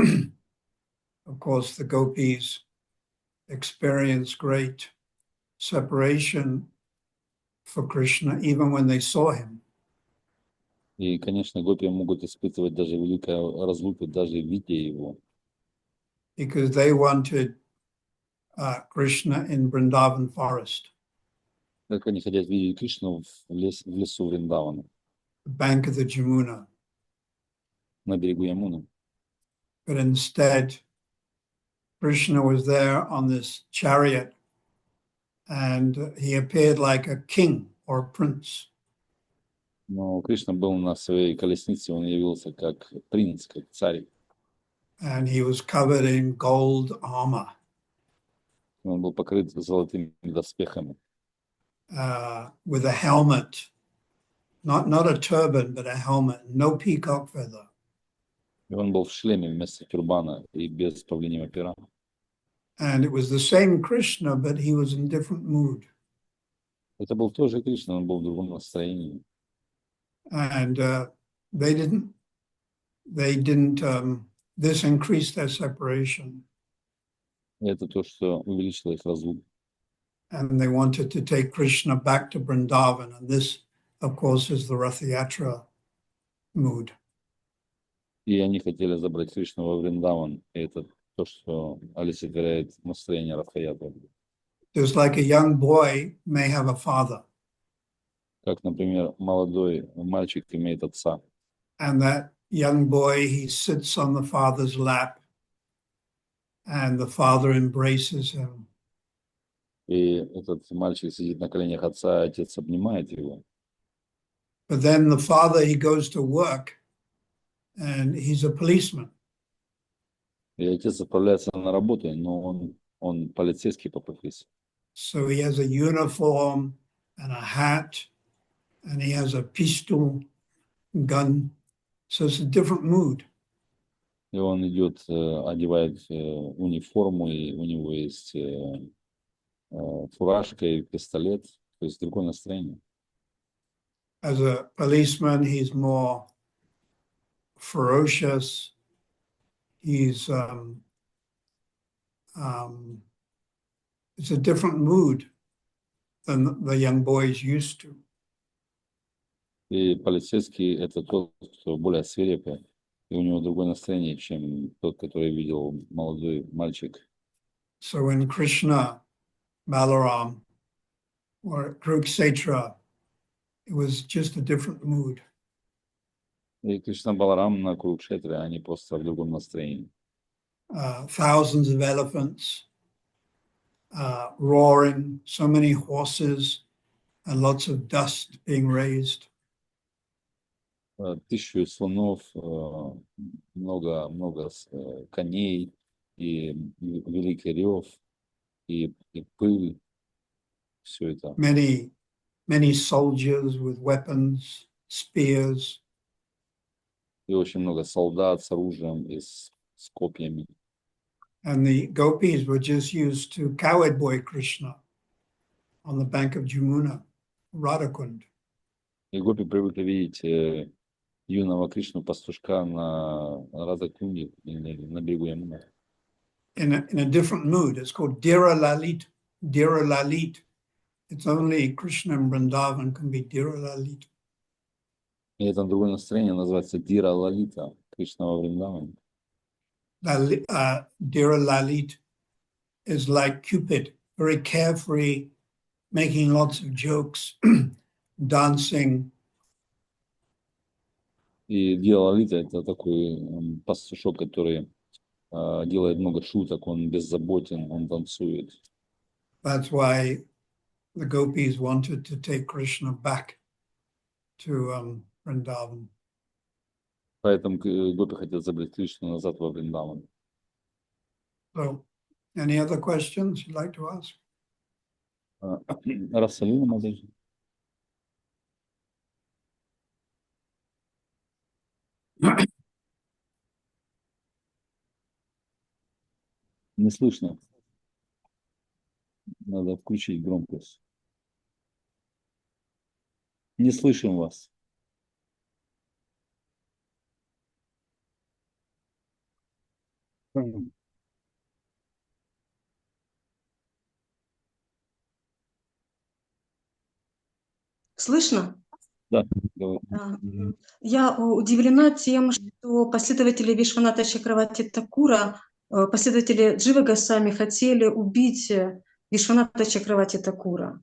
Speaker 4: of course, the gopis experienced great separation for Krishna, even when they saw him.
Speaker 1: И, конечно, гопи могут испытывать даже великую разлуку, даже видя его.
Speaker 4: Because they wanted Krishna in Vrindavan forest.
Speaker 1: Как они хотят видеть Кришну в лесу Вриндавана,
Speaker 4: The bank of the Jamuna.
Speaker 1: на берегу Ямуны.
Speaker 4: But instead, Krishna was there on this chariot and he appeared like a king or a prince.
Speaker 1: Но Кришна был на своей колеснице, он явился как принц, как царь.
Speaker 4: And he was covered in gold armor,
Speaker 1: Он был покрыт золотыми доспехами,
Speaker 4: with a helmet, not a turban, but a helmet, no peacock feather.
Speaker 1: и он был в шлеме вместо тюрбана и без павлиньего пера.
Speaker 4: And it was the same Krishna, but he was in different mood.
Speaker 1: Это был тоже Кришна, он был в другом настроении.
Speaker 4: And they didn't, this increased their separation.
Speaker 1: И это то, что увеличило их разлуку.
Speaker 4: And they wanted to take Krishna back to Vrindavan. And this, of course, is the Rath Yatra mood.
Speaker 1: И они хотели забрать Кришну во Вриндаван. И это то, что олицетворяет настроение Радха-ятры.
Speaker 4: Just like a young boy may have a father,
Speaker 1: Как, например, молодой мальчик имеет отца.
Speaker 4: and that young boy, he sits on the father's lap, and the father embraces him.
Speaker 1: И этот мальчик сидит на коленях отца, а отец обнимает его.
Speaker 4: But then the father, he goes to work, and he's a policeman.
Speaker 1: И отец отправляется на работу, но он полицейский по профессии.
Speaker 4: So he has a uniform and a hat, and he has a pistol, gun. So it's a different mood.
Speaker 1: И он идет, одевает униформу, и у него есть фуражка и пистолет, то есть другое настроение.
Speaker 4: As a policeman, he's more ferocious. He's it's a different mood than the young boys used to.
Speaker 1: И полицейский – это тот, кто более свирепый, и у него другое настроение, чем тот, который видел молодой мальчик.
Speaker 4: So when Krishna, Balaram, or Kurukshetra, it was just a different mood.
Speaker 1: И Кришна Баларам на Курукшетре, они просто в другом настроении.
Speaker 4: Thousands of elephants roaring, so many horses, and lots of dust being raised.
Speaker 1: 1000 слонов, много коней, и великий рев, и пыль, все это.
Speaker 4: Many soldiers with weapons, spears.
Speaker 1: И очень много солдат с оружием и с копьями.
Speaker 4: And the gopis were just used to cowherd boy Krishna on the bank of Jamuna, Radhakund.
Speaker 1: И гопи привыкли видеть юного Кришну пастушка на Радхакунде, на берегу Ямуны.
Speaker 4: In a different mood. It's called Dira Lalit. Dira Lalit. It's only Krishna and Vrindavan can be Dira Lalit.
Speaker 1: И это другое настроение называется Дира Лалита, Кришна во Вриндаване.
Speaker 4: Dira Lalit is like Cupid, very carefree, making lots of jokes, dancing.
Speaker 1: И Дира Лалита – это такой пастушок, который делает много шуток, он беззаботен, он танцует.
Speaker 4: That's why the gopis wanted to take Krishna back to Vrindavan.
Speaker 1: Поэтому гопи хотят забрать Кришну назад во Вриндаван.
Speaker 4: So, any other questions you'd like to ask?
Speaker 1: Расалина, Мадежи. Не слышно. Надо включить громкость. Не слышим вас.
Speaker 7: Слышно?
Speaker 1: Да, говори.
Speaker 7: Я удивлена тем, что последователи Вишваната Чакраварти Такура, последователи Джива Госвами хотели убить Вишваната Чакраварти Такура.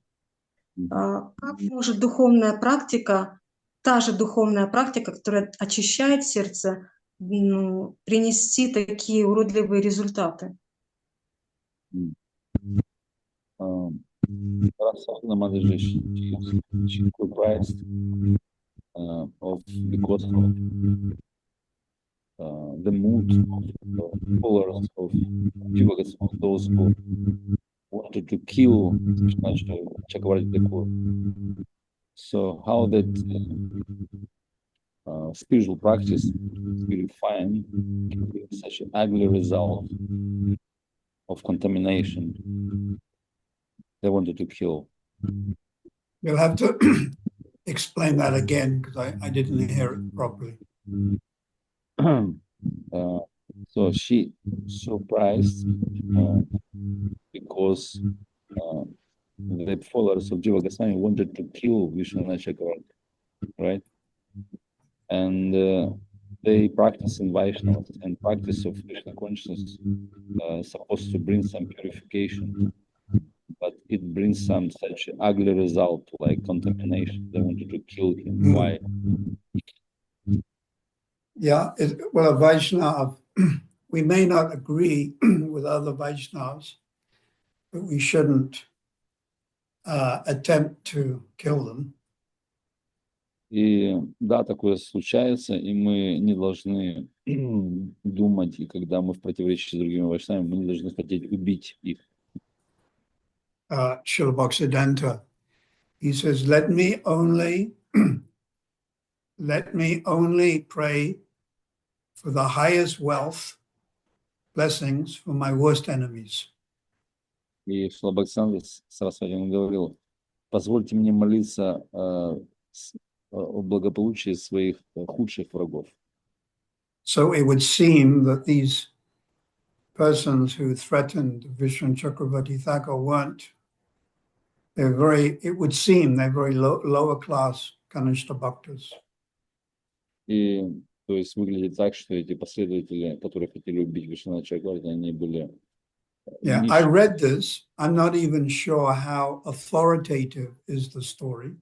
Speaker 7: Как может духовная практика, та же духовная практика, которая очищает сердце, принести такие уродливые результаты?
Speaker 1: Saraswati Mataji, she comprised because of the mood of the followers of Jiva Goswami, those who wanted to kill Krishna Chakravarti Thakur. So how that spiritual practice, very fine, can be such an ugly result of contamination. They wanted to kill.
Speaker 4: You'll have to explain that again because I didn't hear it properly.
Speaker 1: So she surprised because the followers of Jiva Goswami wanted to kill Vishwanath Chakravarti, right? And they practice in Vaishnavas, and practice of Krishna consciousness supposed to bring some purification, but it brings some such ugly result like contamination. They wanted to kill him. Why?
Speaker 4: Yeah, well, a Vaishnava, we may not agree with other Vaishnavas, but we shouldn't attempt to kill them.
Speaker 1: И да, такое случается, и мы не должны думать, и когда мы в противоречии с другими вайшнавами, мы не должны хотеть убить их.
Speaker 4: Srila Bhaktisiddhanta, he says, let me only pray for the highest wealth, blessings for my worst enemies.
Speaker 1: И Шрила Бхактисиддханта Сарасвати он говорил: позвольте мне молиться о благополучии своих худших врагов.
Speaker 4: So it would seem that these persons who threatened Vishnu Chakravarti Thakur weren't, it would seem they're very lower class Kanishta Bhaktas.
Speaker 1: И то есть выглядит так, что эти последователи, которые хотели убить Вишваната Чакраварти, они были
Speaker 4: Yeah, I read this. I'm not even sure how authoritative is the story.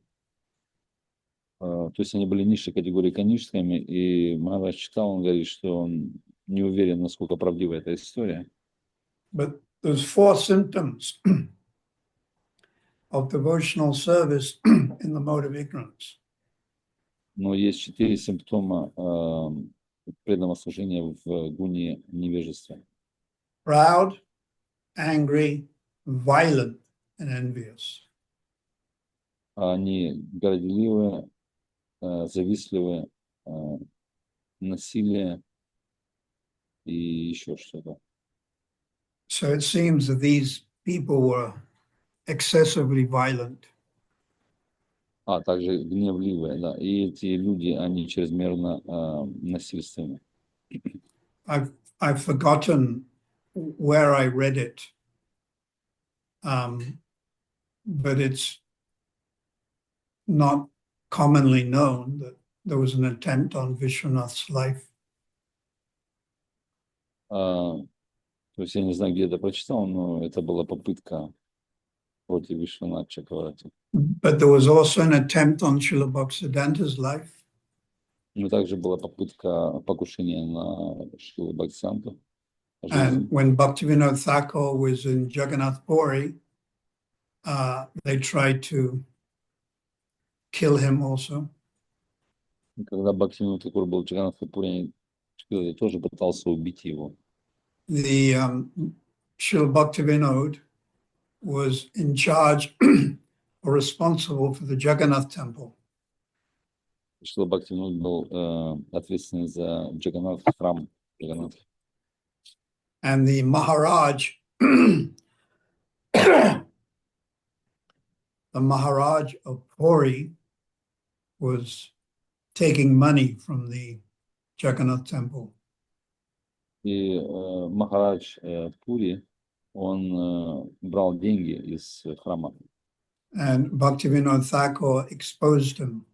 Speaker 1: То есть они были низшей категории канишскими, и Махарадж читал, он говорит, что он не уверен, насколько правдива эта история.
Speaker 4: But there's 4 symptoms of devotional service in the mode of ignorance.
Speaker 1: Но есть 4 симптома преданного служения в гуне невежества.
Speaker 4: Proud, angry, violent, and envious.
Speaker 1: Они горделивые, завистливые, насилие и еще что-то.
Speaker 4: So it seems that these people were excessively violent.
Speaker 1: Также гневливые, да. И эти люди, они чрезмерно насильственны.
Speaker 4: I've forgotten where I read it, but it's not commonly known that there was an attempt on Vishwanath's life.
Speaker 1: То есть я не знаю, где это прочитал, но это была попытка против Вишваната Чакраварти.
Speaker 4: But there was also an attempt on Srila Bhaktisiddhanta's life.
Speaker 1: Но также была попытка покушения на Шрилу Бхактисиддханту.
Speaker 4: And when Bhaktivinoda Thakur was in Jagannath Puri, they tried to kill him also.
Speaker 1: Когда Бхактивинода Тхакур был в Джаганнатхапуре, я тоже пытался убить его.
Speaker 4: The Srila Bhaktivinoda was in charge or responsible for the Jagannath temple.
Speaker 1: Шрила Бхактивинод был ответственный за Джаганнат, храм Джаганнат.
Speaker 4: And the Maharaj, the Maharaj of Puri was taking money from the Jagannath temple.
Speaker 1: И Махарадж Пури, он брал деньги из храма.
Speaker 4: And Bhaktivinoda Thakur exposed him.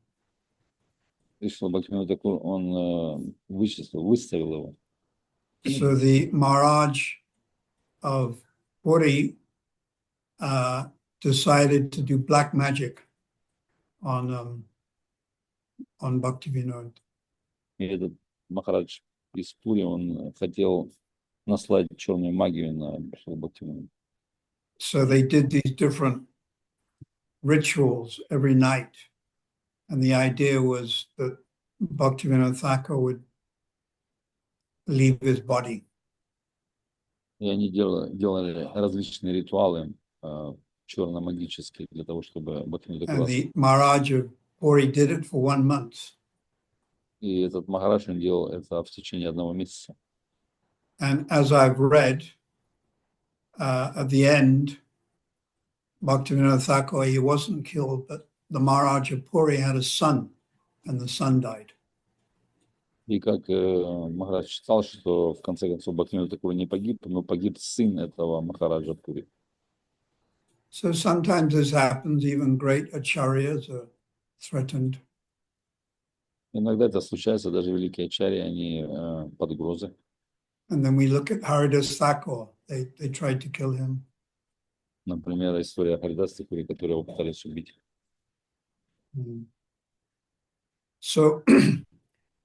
Speaker 1: И Шрила Бхактивинод Тхакур, он выставил его.
Speaker 4: So the Maharaj of Puri decided to do black magic on Bhaktivinoda.
Speaker 1: И этот Махарадж из Пури, он хотел наслать черную магию на Шрилу Бхактивинода.
Speaker 4: So they did these different rituals every night. And the idea was that Bhaktivinoda Thakur would leave his body.
Speaker 1: И они делали различные ритуалы черно-магические для того, чтобы Бхактивинода
Speaker 4: And
Speaker 1: Тхакур.
Speaker 4: the Maharaj of Puri did it for 1 month.
Speaker 1: И этот Махарадж он делал это в течение 1 месяца.
Speaker 4: And as I've read, at the end, Bhaktivinoda Thakur, he wasn't killed, but the Maharaj of Puri had a son, and the son died.
Speaker 1: И как Махарадж читал, что в конце концов Бхактивинода Тхакур не погиб, но погиб сын этого Махараджа Пури.
Speaker 4: So sometimes this happens, even great acharyas are threatened.
Speaker 1: Иногда это случается, даже великие ачарьи, они под угрозой.
Speaker 4: And then we look at Haridas Thakur, they tried to kill him.
Speaker 1: Например, история Харидаса Тхакури, которого пытались убить.
Speaker 4: So,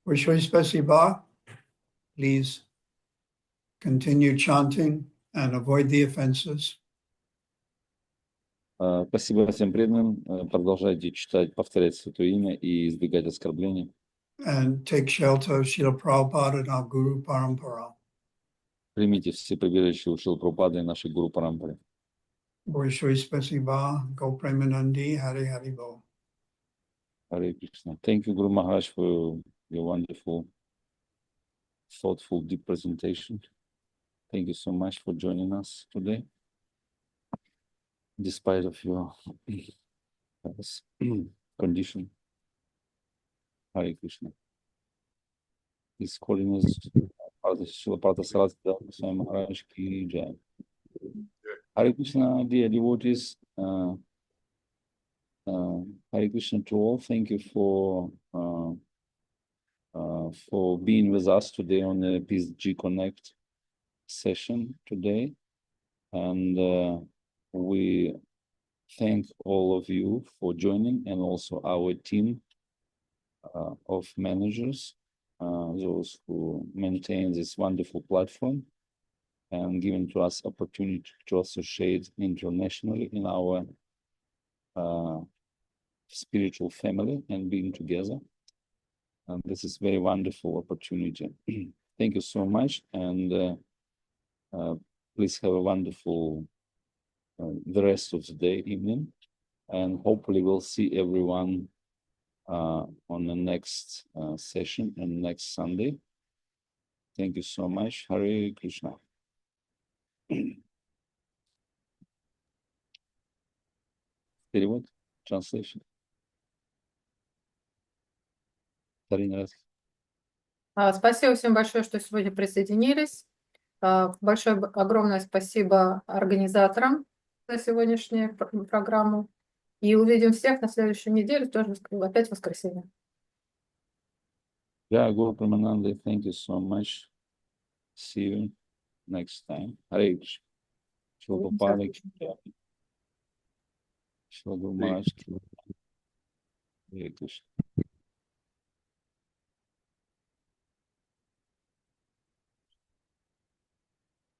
Speaker 4: Vishwai Spasiba, please continue chanting and avoid the offenses.
Speaker 1: Спасибо всем преданным. Продолжайте читать, повторять Святое Имя и избегать оскорблений.
Speaker 4: And take shelter of Srila Prabhupada and our Guru Parampara.
Speaker 1: Примите все прибежища у Шрилы Прабхупады и нашей Гуру Парампары.
Speaker 4: Vishwai Spasiba, Go Premanandi, Hari Hari Bo.
Speaker 1: Hare Krishna. Thank you, Guru Maharaj, for your wonderful, thoughtful, deep presentation. Thank you so much for joining us today, despite of your condition. Hare Krishna. His Holiness Srila Partha Saratka Goswami Maharaj Ki Jai. Hare Krishna, dear devotees. Hare Krishna to all. Thank you for being with us today on the PSG Connect session today, and we thank all of you for joining, and also our team of managers, those who maintain this wonderful platform and giving to us opportunity to associate internationally in our spiritual family and being together. And this is very wonderful opportunity. Thank you so much, and please have a wonderful the rest of the day, evening, and hopefully we'll see everyone on the next session and next Sunday. Thank you so much. Hare Krishna. Перевод, translation.
Speaker 8: Спасибо всем большое, что сегодня присоединились. Большое, огромное спасибо организаторам за сегодняшнюю программу. И увидим всех на следующей неделе, тоже опять в воскресенье.
Speaker 1: Yeah, Guru Pramananda, thank you so much. See you next time. Hare Krishna. Shila Prabhupada, Shila Guru Maharaj, Hare Krishna.